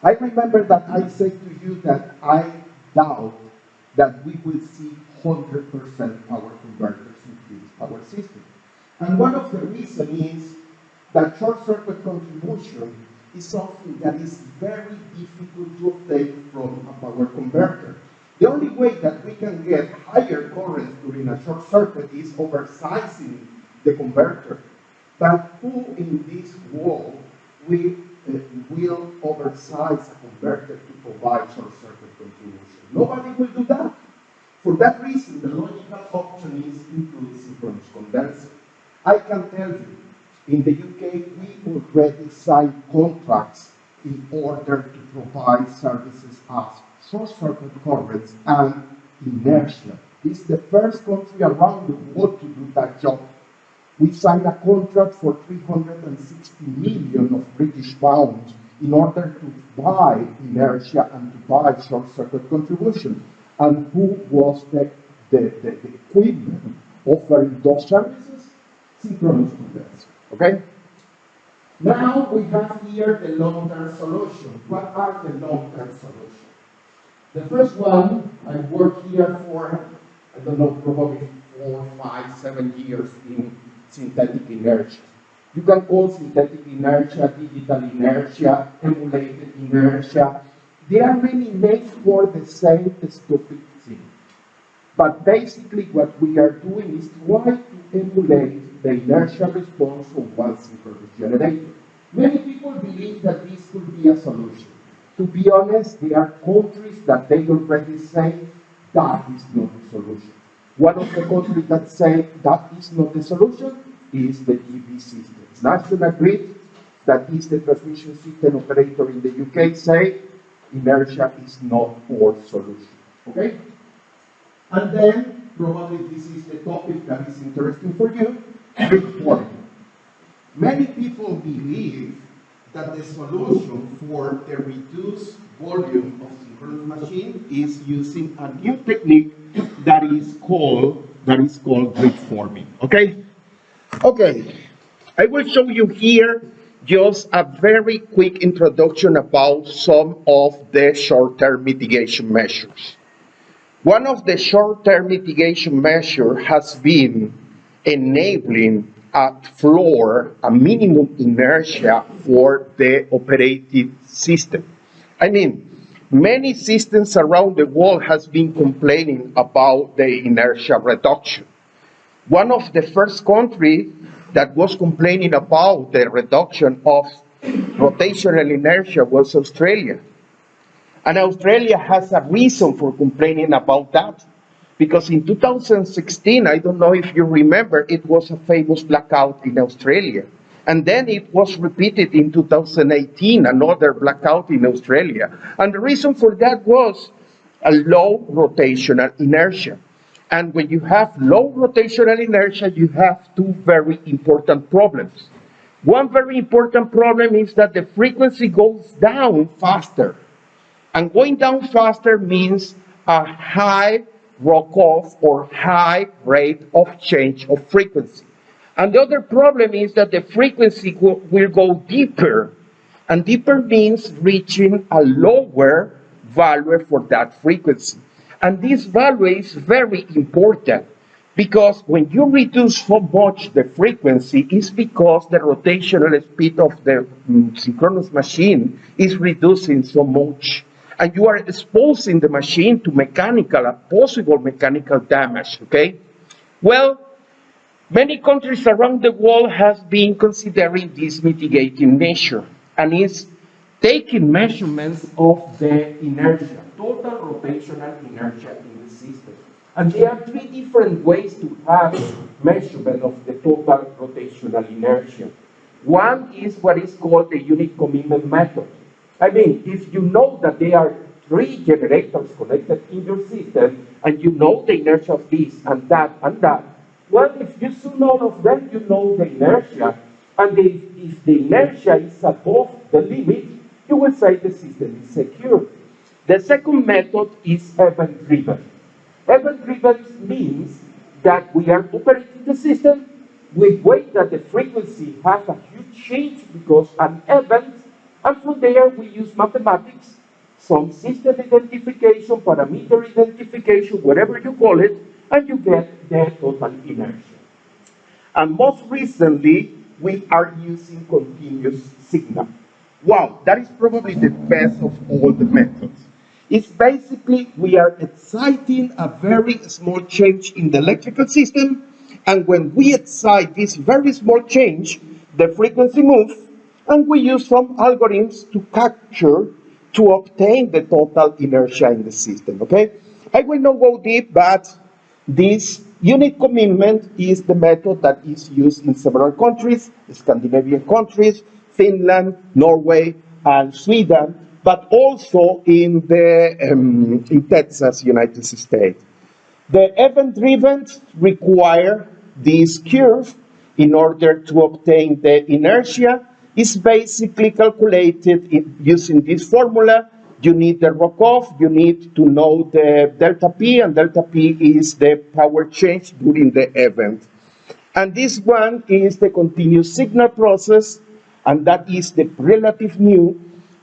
I remember that I said to you that I doubt that we will see 100% power converters in this power system. And one of the reasons is that short circuit contribution is something that is very difficult to obtain from a power converter. The only way that we can get higher currents during a short circuit is oversizing the converter. But who in this world will oversize a converter to provide short circuit contribution? Nobody will do that. For that reason, the logical option is include synchronous condenser. I can tell you, in the UK, we already signed contracts in order to provide services as short circuit currents and inertia. This is the first country around the world to do that job. We signed a contract for 360 million of British pounds in order to buy inertia and to buy short circuit contribution. And who was the equipment offering those services? Synchronous to this, okay? Now we have here the long-term solution. What are the long-term solutions? The first one, I worked here for, I don't know, probably 4, 5, 7 years in synthetic inertia. You can call synthetic inertia, digital inertia, emulated inertia. There are many names for the same stupid thing. But basically what we are doing is try to emulate the inertial response of one synchronous generator. Many people believe that this could be a solution. To be honest, there are countries that they already say that is not the solution. One of the countries that say that is not the solution is the GB systems. National Grid, that is the transmission system operator in the UK, say inertia is not our solution. Okay? And then, probably this is the topic that is interesting for you, grid-forming. Many people believe that the solution for the reduced volume of synchronous machine is using a new technique that is called grid-forming. Okay? Okay. I will show you here just a very quick introduction about some of the short-term mitigation measures. One of the short-term mitigation measures has been enabling at floor a minimum inertia for the operating system. I mean, many systems around the world has been complaining about the inertia reduction. One of the first countries that was complaining about the reduction of rotational inertia was Australia. And Australia has a reason for complaining about that. Because in 2016, I don't know if you remember, it was a famous blackout in Australia. And then it was repeated in 2018, another blackout in Australia. And the reason for that was a low rotational inertia. And when you have low rotational inertia, you have two very important problems. One very important problem is that the frequency goes down faster. And going down faster means a high rock-off or high rate of change of frequency. And the other problem is that the frequency will go deeper. And deeper means reaching a lower value for that frequency. And this value is very important because when you reduce so much the frequency, it's because the rotational speed of the synchronous machine is reducing so much. And you are exposing the machine to possible mechanical damage, okay? Well, many countries around the world have been considering this mitigating measure, and is taking measurements of the inertia, total rotational inertia in the system. And there are three different ways to have measurement of the total rotational inertia. One is what is called the unit commitment method. I mean, if you know that there are 3 generators connected in your system, and you know the inertia of this and that and that, well, if you sum all of them, you know the inertia. And if the inertia is above the limit, you will say the system is secure. The second method is event-driven. Event-driven means that we are operating the system, we wait that the frequency has a huge change because an event, and from there we use mathematics, some system identification, parameter identification, whatever you call it, and you get the total inertia. And most recently, we are using continuous signal. Wow, that is probably the best of all the methods. It's basically we are exciting a very small change in the electrical system, and when we excite this very small change, the frequency moves, and we use some algorithms to capture, to obtain the total inertia in the system, okay? I will not go deep, but this unit commitment is the method that is used in several countries, Scandinavian countries, Finland, Norway, and Sweden, but also in Texas, United States. The event-driven require this curve in order to obtain the inertia. Is basically calculated using this formula. You need the Rokov, you need to know the delta P, and delta P is the power change during the event. And this one is the continuous signal process, and that is the relative new.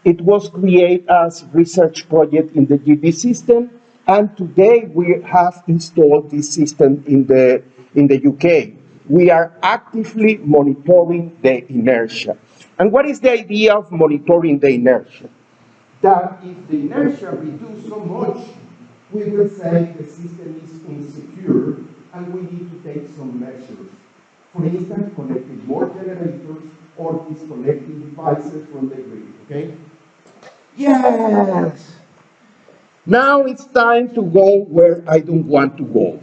It was created as research project in the GB system, and today we have installed this system in the UK. We are actively monitoring the inertia. And what is the idea of monitoring the inertia? That if the inertia reduces so much, we will say the system is insecure and we need to take some measures. For instance, connecting more generators or disconnecting devices from the grid, okay? Yes! Now it's time to go where I don't want to go,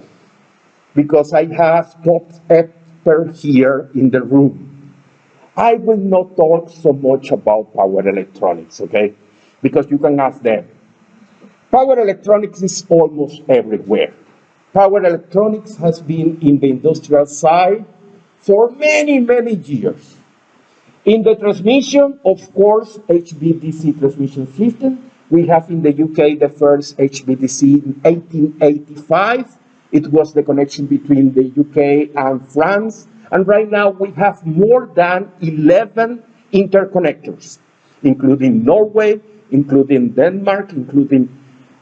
because I have top experts here in the room. I will not talk so much about power electronics, okay? Because you can ask them. Power electronics is almost everywhere. Power electronics has been in the industrial side for many, many years. In the transmission, of course, HVDC transmission system. We have in the UK the first HVDC in 1885. It was the connection between the UK and France. And right now we have more than 11 interconnectors, including Norway, including Denmark,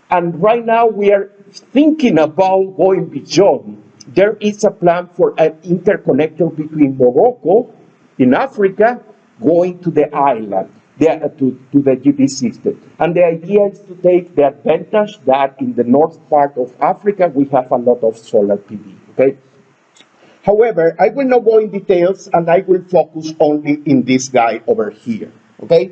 and right now we are thinking about going beyond. There is a plan for an interconnector between Morocco in Africa going to the island, to the GB system. And the idea is to take the advantage that in the north part of Africa we have a lot of solar PV, okay? However, I will not go in details, and I will focus only in this guy over here, okay?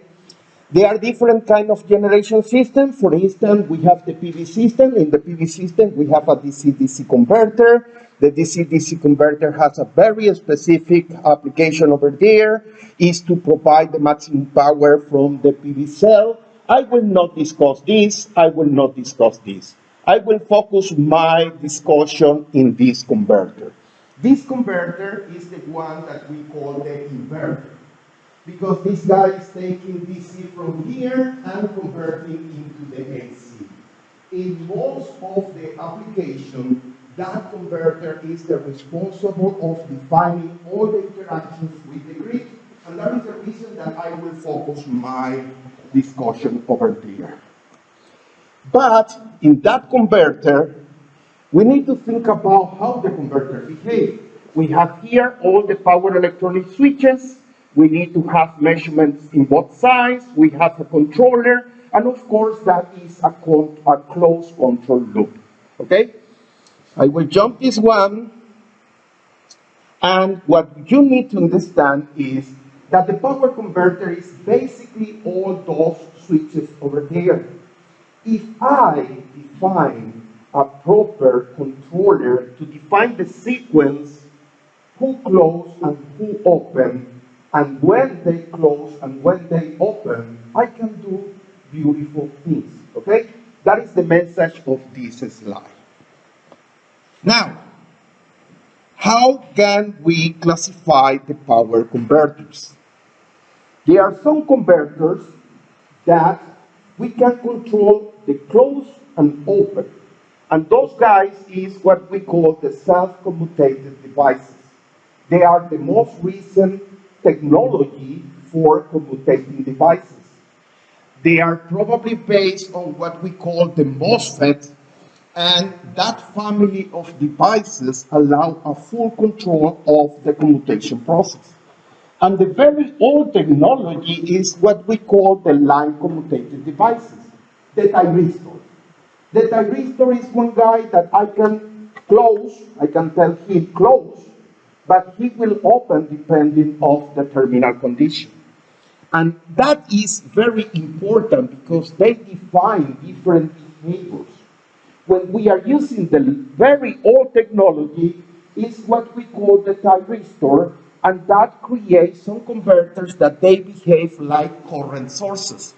There are different kind of generation systems. For instance, we have the PV system. In the PV system, we have a DC-DC converter. The DC-DC converter has a very specific application over there, is to provide the maximum power from the PV cell. I will not discuss this. I will not discuss this. I will focus my discussion in this converter. This converter is the one that we call the inverter, because this guy is taking DC from here and converting into the AC. In most of the application, that converter is the responsible of defining all the interactions with the grid, and that is the reason that I will focus my discussion over there. But in that converter, we need to think about how the converter behaves. We have here all the power electronic switches. We need to have measurements in both sides. We have a controller. And of course, that is a closed control loop. Okay? I will jump this one. And what you need to understand is that the power converter is basically all those switches over there. If I define a proper controller to define the sequence, who close and who open, and when they close and when they open, I can do beautiful things, okay? That is the message of this slide. Now, how can we classify the power converters? There are some converters that we can control the close and open. And those guys is what we call the self-commutated devices. They are the most recent technology for commutating devices. They are probably based on what we call the MOSFET, and that family of devices allow a full control of the commutation process. And the very old technology is what we call the line commutated devices, the thyristor. The thyristor is one guy that I can close, I can tell him close, but he will open depending on the terminal condition. And that is very important because they define different behaviors. When we are using the very old technology, is what we call the thyristor, And that creates some converters that they behave like current sources.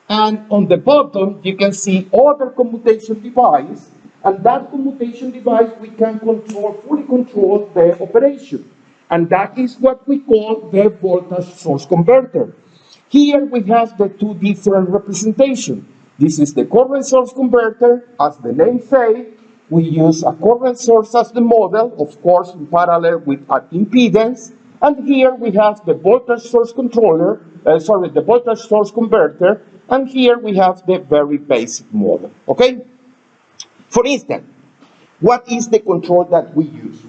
And on the bottom, you can see other commutation device, and that commutation device we can fully control the operation. And that is what we call the voltage source converter. Here we have the two different representations. This is the current source converter. As the name says, we use a current source as the model, of course, in parallel with an impedance. And here we have the voltage source the voltage source converter. And here we have the very basic model, okay? For instance, what is the control that we use?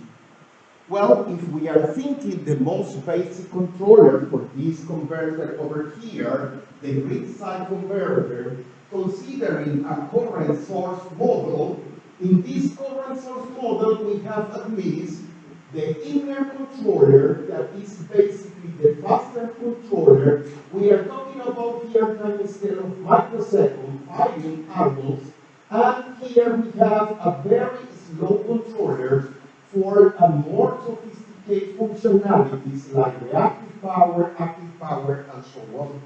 Well, if we are thinking the most basic controller for this converter over here, the grid side converter, considering a current source model, in this current source model we have at least the inner controller that is basically the faster controller. We are talking about here time scale of microseconds, varying angles, and here we have a very slow controller for a more sophisticated functionalities like reactive power, active power, and so on.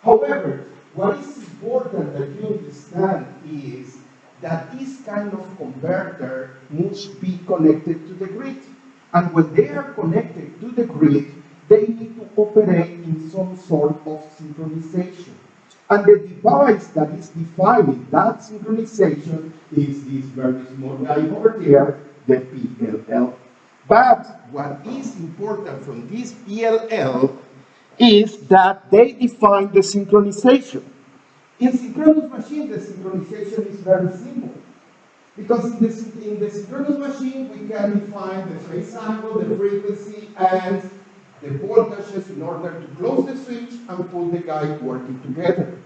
However, what is important that you understand is that this kind of converter must be connected to the grid. And when they are connected to the grid, they need to operate in some sort of synchronization. And the device that is defining that synchronization is this very small guy over here, the PLL. But what is important from this PLL is that they define the synchronization. In synchronous machine, the synchronization is very simple. Because in the synchronous machine, we can define the phase angle, the frequency, and the voltages in order to close the switch and put the guide working together.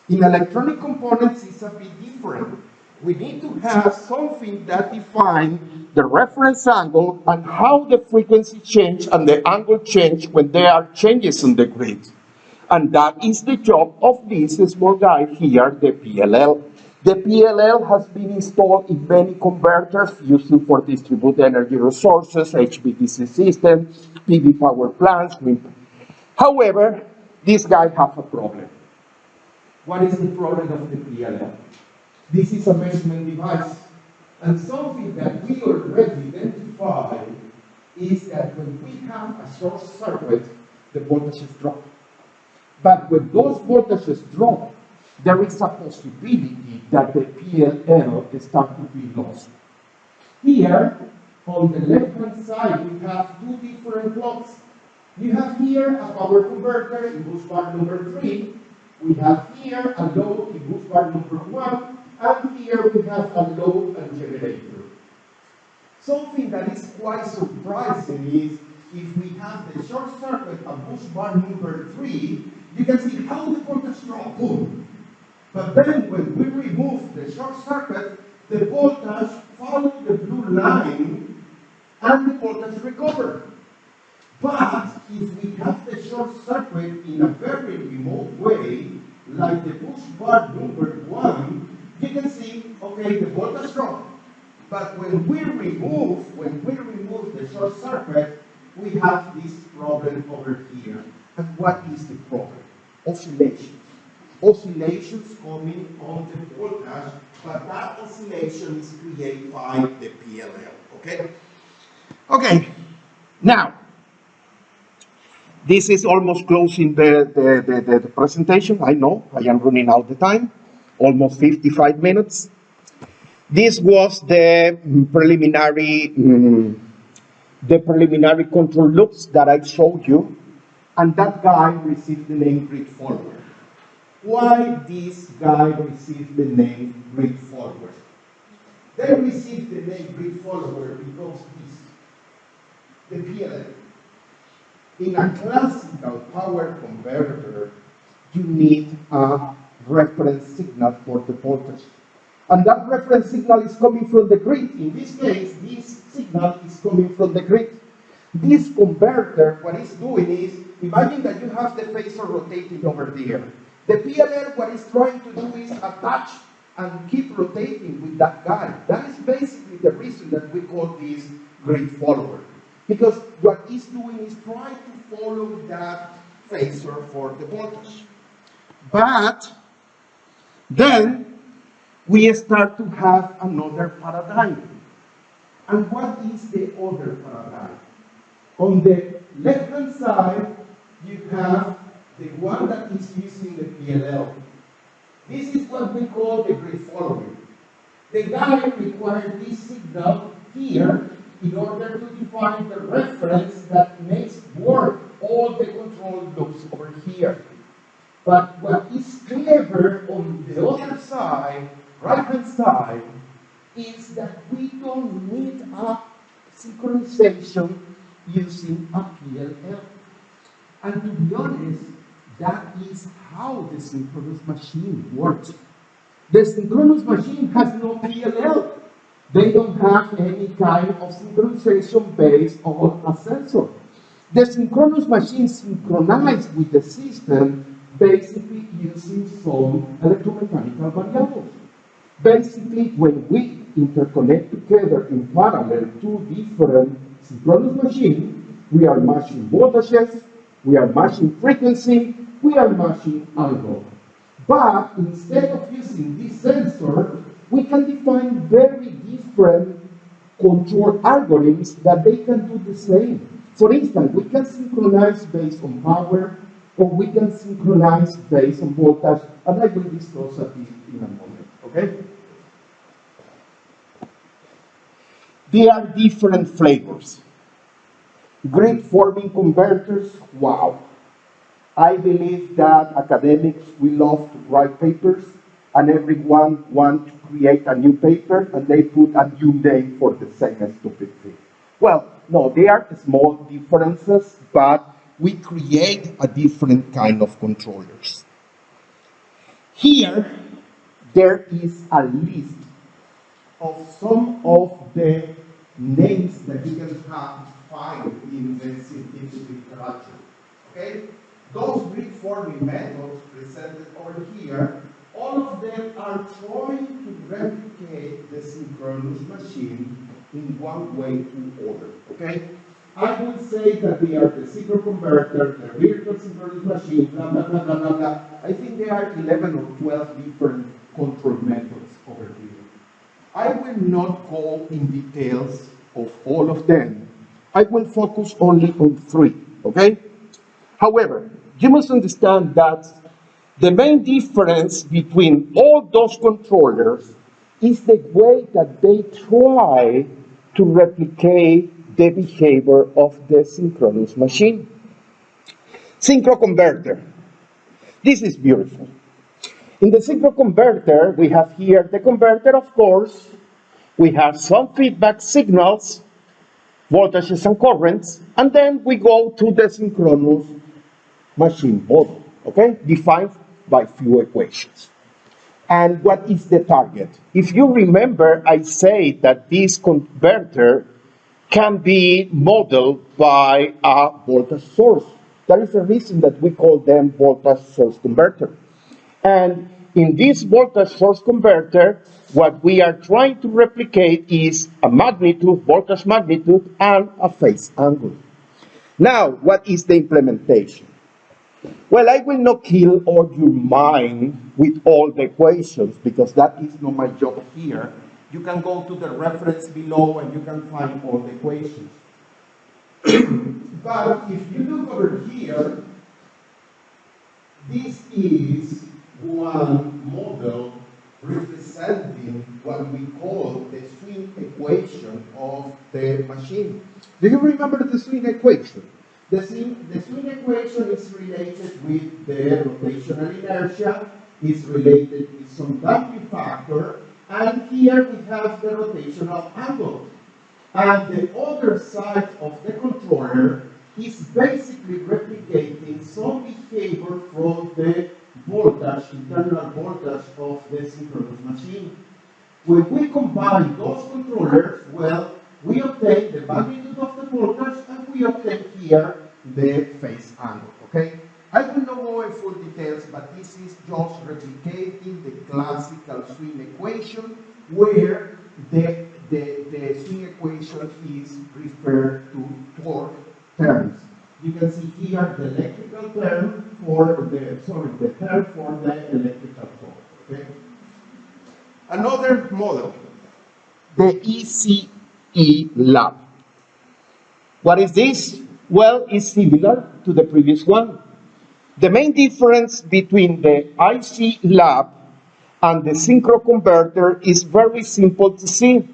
In electronic components, it's a bit different. We need to have something that defines the reference angle and how the frequency change and the angle change when there are changes on the grid. And that is the job of this small guy here, the PLL. The PLL has been installed in many converters using for distributed energy resources, HVDC systems, PV power plants, wind. However, this guy has a problem. What is the problem of the PLL? This is a measurement device. And something that we already identified is that when we have a short circuit, the voltages drop. But when those voltages drop, there is a possibility that the PLL start to be lost. Here, on the left-hand side, we have two different blocks. You have here a power converter in bus bar number 3. We have here a load in bus bar number 1. And here we have a load and generator. Something that is quite surprising is if we have the short circuit at bus bar number 3, you can see how the voltage drop, boom. But then when we remove the short circuit, the voltage follows the blue line and the voltage recovers. But if we have the short circuit in a very remote way, like the bus bar number 1, you can see, okay, the voltage drop. But when we remove the short circuit, we have this problem over here. And what is the problem? Oscillations. Oscillations coming on the voltage, but that oscillation is created by the PLL, okay? Okay, now, this is almost closing the presentation. I know, I am running out of time, almost 55 minutes. This was the preliminary control loops that I showed you, and that guy received the name grid follower. Why this guy received the name grid follower? They received the name grid follower because the PLL. In a classical power converter, you need a reference signal for the voltage. And that reference signal is coming from the grid. In this case, this signal is coming from the grid. This converter, what it's doing is, imagine that you have the phasor rotating over there. The PLL, what it's trying to do is attach and keep rotating with that guy. That is basically the reason that we call this grid follower. because what it's doing is trying to follow that phasor for the voltage. But then we start to have another paradigm. And what is the other paradigm? On the left-hand side, you have the one that is using the PLL. This is what we call the grid following. The guy required this signal here in order to define the reference that makes work all the control loops over here. But what is clever on the other side, right-hand side, is that we don't need a synchronization using a PLL. And to be honest, that is how the synchronous machine works. The synchronous machine has no PLL. They don't have any kind of synchronization based on a sensor. The synchronous machine synchronizes with the system basically using some electromechanical variables. Basically, when we interconnect together in parallel two different synchronous machines, we are matching voltages, we are matching frequency, we are matching angle. But instead of using this sensor, we can define very different control algorithms that they can do the same. For instance, we can synchronize based on power, or we can synchronize based on voltage, and I will discuss this in a moment, okay? There are different flavors. Grid forming converters, wow. I believe that academics will love to write papers, and everyone wants to create a new paper, and they put a new name for the same stupid thing. Well, no, there are small differences, but we create a different kind of controllers. Here, there is a list of some of the names that you can find in the scientific literature. Okay? Those grid forming methods presented over here, all of them are trying to replicate the synchronous machine in one way or other. Okay? I would say that they are the synchro converter, the virtual synchronous machine, blah, blah, blah, blah, blah, blah. I think there are 11 or 12 different control methods over here. I will not go in details of all of them. I will focus only on 3, okay? However, you must understand that the main difference between all those controllers is the way that they try to replicate the behavior of the synchronous machine. Synchro converter. This is beautiful. In the synchro converter, we have here the converter, of course. We have some feedback signals, voltages and currents, and then we go to the synchronous machine model, okay? Defined by few equations. And what is the target? If you remember, I said that this converter can be modeled by a voltage source. That is the reason that we call them voltage source converter. And in this voltage source converter, what we are trying to replicate is a magnitude, voltage magnitude, and a phase angle. Now, what is the implementation? Well, I will not kill all your mind with all the equations, because that is not my job here. You can go to the reference below and you can find all the equations. But if you look over here, this is one model representing what we call the swing equation of the machine. Do you remember the swing equation? The swing equation is related with the rotational inertia, is related with some damping factor, and here we have the rotational angle. And the other side of the controller is basically replicating some behavior from the voltage, internal voltage of the synchronous machine. When we combine those controllers, well, we obtain the magnitude of the voltage and we obtain here the phase angle, okay? I will not go in full details, but this is just replicating the classical swing equation where the the swing equation is referred to torque terms. You can see here the electrical term for the term for the electrical torque. Okay? Another model, the ECE lab. What is this? Well, it's similar to the previous one. The main difference between the IC lab and the synchro converter is very simple to see.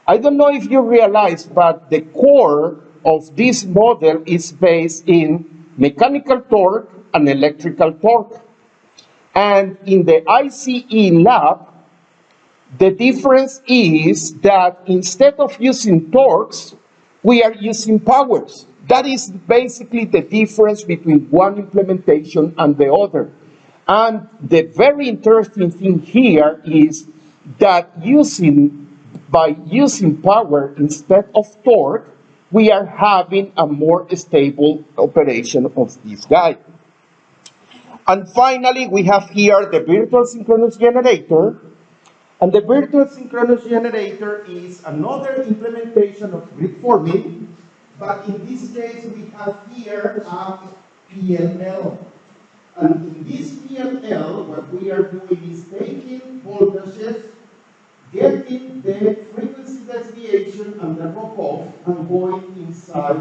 I don't know if you realize, but the core of this model is based in mechanical torque and electrical torque. And in the ICE lab, the difference is that instead of using torques, we are using powers. That is basically the difference between one implementation and the other. And the very interesting thing here is that by using power instead of torque, we are having a more stable operation of this guy. And finally, we have here the virtual synchronous generator. And the virtual synchronous generator is another implementation of grid forming, but in this case we have here a PLL. And in this PLL, what we are doing is taking voltages, getting the frequency deviation and the drop-off, and going inside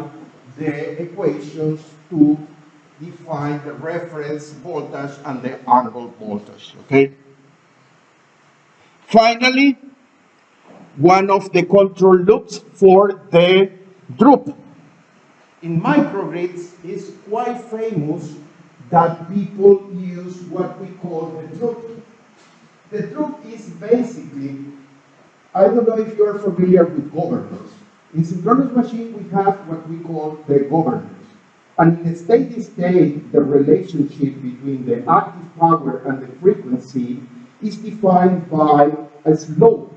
the equations to define the reference voltage and the angle voltage, okay? Finally, one of the control loops for the droop. In microgrids, it's quite famous that people use what we call the droop. The droop is basically, I don't know if you're familiar with governors. In synchronous machine, we have what we call the governors. And in a steady state, the relationship between the active power and the frequency is defined by a slope.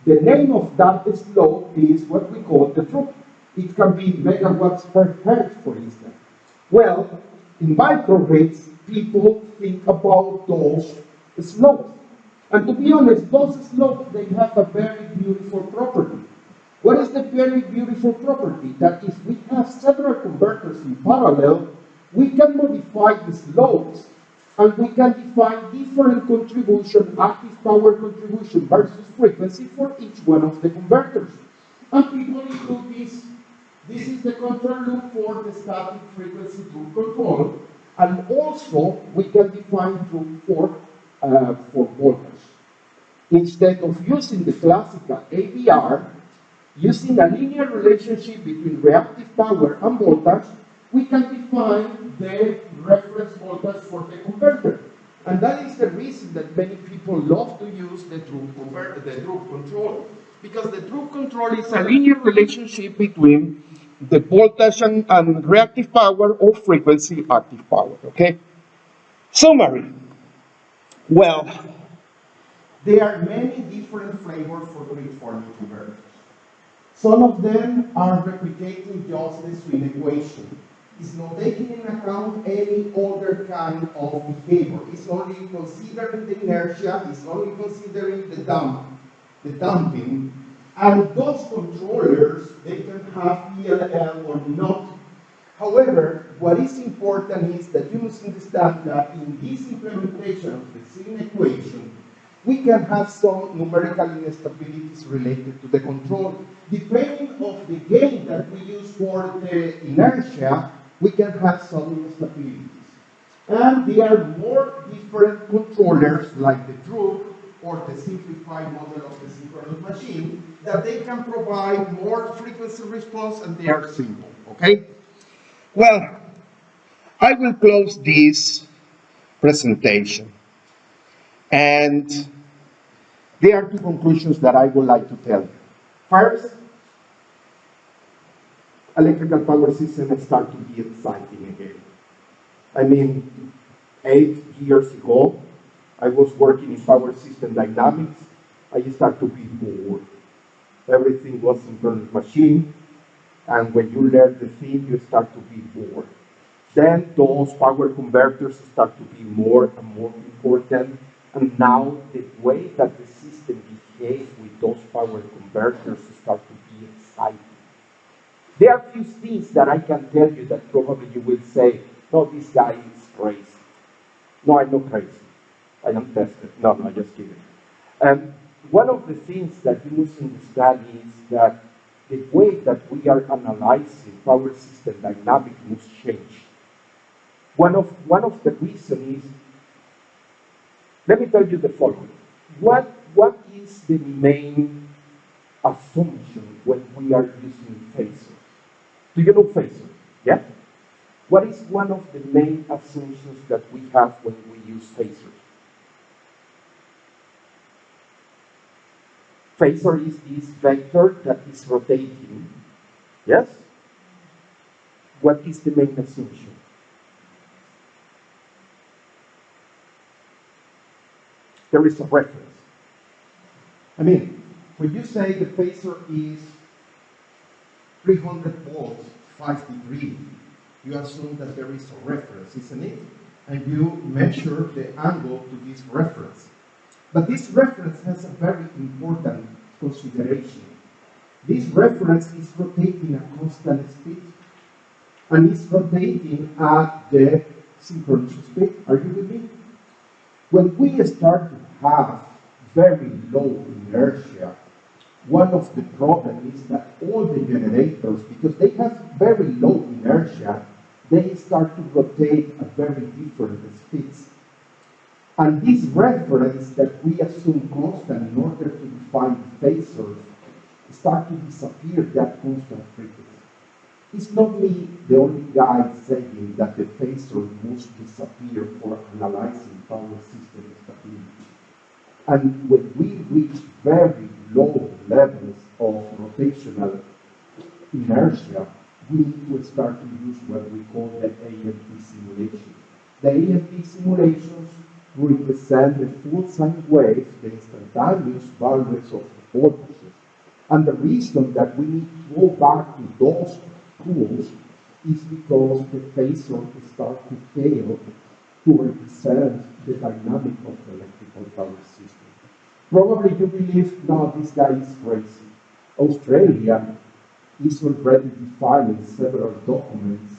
The name of that slope is what we call the droop. It can be megawatts per hertz, for instance. Well, in microgrids, people think about those slopes. And to be honest, those slopes, they have a very beautiful property. What is the very beautiful property? That if we have several converters in parallel, we can modify the slopes and we can define different contribution, active power contribution versus frequency for each one of the converters. And people include this. This is the control loop for the static frequency droop control. And also, we can define droop for voltage. Instead of using the classical AVR, using a linear relationship between reactive power and voltage, we can define the reference voltage for the converter. And that is the reason that many people love to use the droop control. Because the droop control is a linear relationship between the voltage and reactive power or frequency active power, okay? Summary. Well, there are many different flavors for grid forming converters. Some of them are replicating just the swing equation. It's not taking into account any other kind of behavior. It's only considering the inertia, it's only considering the damping. And those controllers, they can have PLL or not. However, what is important is that you must understand that in this implementation of the swing equation, we can have some numerical instabilities related to the control. Depending on the gain that we use for the inertia, we can have some instabilities. And there are more different controllers like the droop or the simplified model of the synchronous machine that they can provide more frequency response and they are simple, okay? Well, I will close this presentation. And there are two conclusions that I would like to tell you. First, electrical power systems start to be exciting again. I mean, 8 years ago, I was working in power system dynamics. I started to be bored. Everything was synchronous machine, and when you learn the thing, you start to be bored. Then those power converters start to be more and more important, and now the way that the system behave with those power converters start to be exciting. There are a few things that I can tell you that probably you will say, no, this guy is crazy. No, I'm not crazy. I am tested. No, no, just kidding. One of the things that you must understand is that the way that we are analyzing power system dynamics must change. One of the reasons is, let me tell you the following. What is the main assumption when we are using phasers? Do you know phasers? Yeah? What is one of the main assumptions that we have when we use phasers? Phasor is this vector that is rotating. Yes? What is the main assumption? There is a reference. I mean, when you say the phasor is 300 volts, 5 degrees, you assume that there is a reference, isn't it? And you measure the angle to this reference. But this reference has a very important consideration. This reference is rotating at constant speed, and it's rotating at the synchronous speed. Are you with me? When we start to have very low inertia, one of the problems is that all the generators, because they have very low inertia, they start to rotate at very different speeds. And this reference that we assume constant in order to define phasors start to disappear that constant frequency. It's not me, the only guy, saying that the phasor must disappear for analyzing power system stability. And when we reach very low levels of rotational inertia, we need to start to use what we call the AMP simulation. The AMP simulations represent the full sine wave, the instantaneous values of voltages. And the reason that we need to go back to those tools is because the phasor start to fail to represent the dynamic of the electrical power system. Probably you believe, no, this guy is crazy. Australia is already defining several documents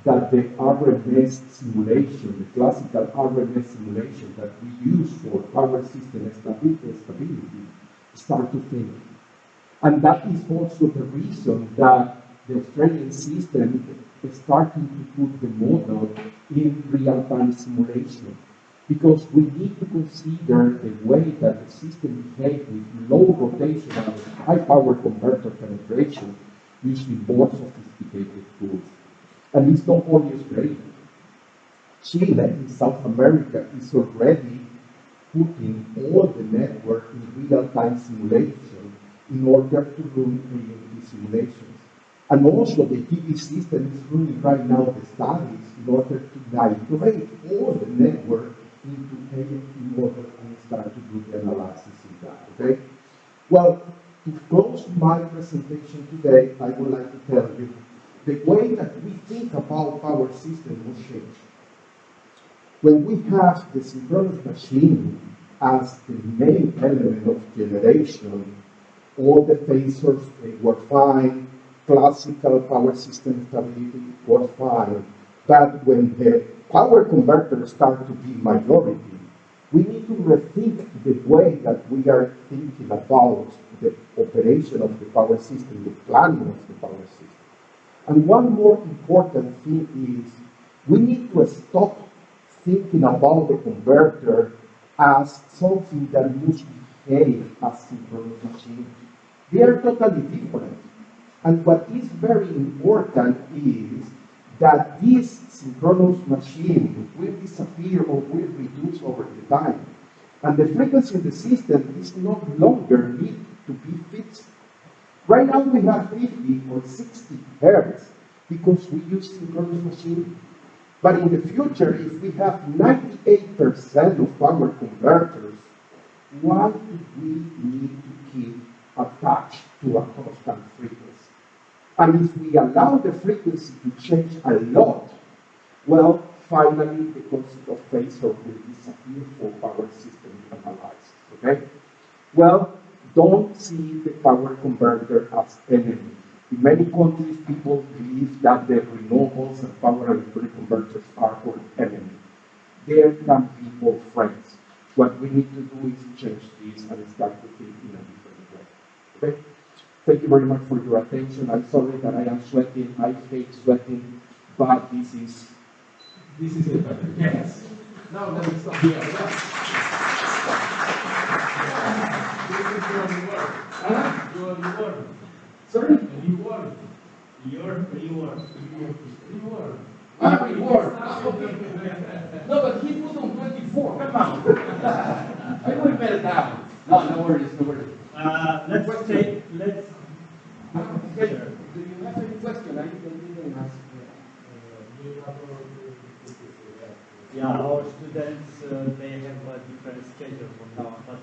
that the RMS simulation, the classical RMS simulation that we use for power system stability, start to fail. And that is also the reason that the Australian system is starting to put the model in real-time simulation. Because we need to consider the way that the system behaves with low rotational, high power converter penetration using more sophisticated tools. And it's not only Australia. Chile in South America is already putting all the network in real-time simulation in order to run AMP simulations. And also the TV system is running right now the studies in order to migrate all the network into AMP model and start to do the analysis in that, okay? Well, to close my presentation today, I would like to tell you the way that we think about power system will change. When we have the synchronous machine as the main element of generation, all the phasors, they work fine, classical power system stability works fine, but when the power converters start to be minority, we need to rethink the way that we are thinking about the operation of the power system, the planning of the power system. And one more important thing is we need to stop thinking about the converter as something that must behave as synchronous machines. They are totally different. And what is very important is that this synchronous machine will disappear or will reduce over the time. And the frequency in the system is not longer need to be fixed. Right now we have 50 or 60 hertz because we use synchronous machine. But in the future, if we have 98% of our converters, why do we need to keep attached to a constant frequency? And if we allow the frequency to change a lot, well, finally the concept of phasor will disappear for power system analysis, okay? Well, don't see the power converter as enemy. In many countries, people believe that the renewables and power electronic converters are our enemy. There can be both friends. What we need to do is change this and start to think in a different way. Okay? Thank you very much for your attention. I'm sorry that I am sweating. I hate sweating, but this is it. Yes. Now let me stop here. Your reward. Sorry? Reward. Your reward. Reward. Ah, reward. Ah, okay. No, but he put on 24. Come on. I will better down. No worries, no worries. Let's take, let's. Okay. Do you have any question? I didn't ask. Yeah, our students may have a different schedule from now, but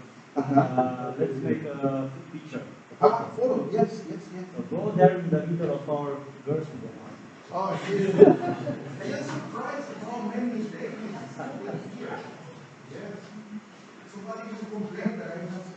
let's make a picture. Ah, photo. Yes. So go there in the middle of our girls' school. Oh, yes. I am surprised at how many ladies are here. Yes. Somebody used to complain that I have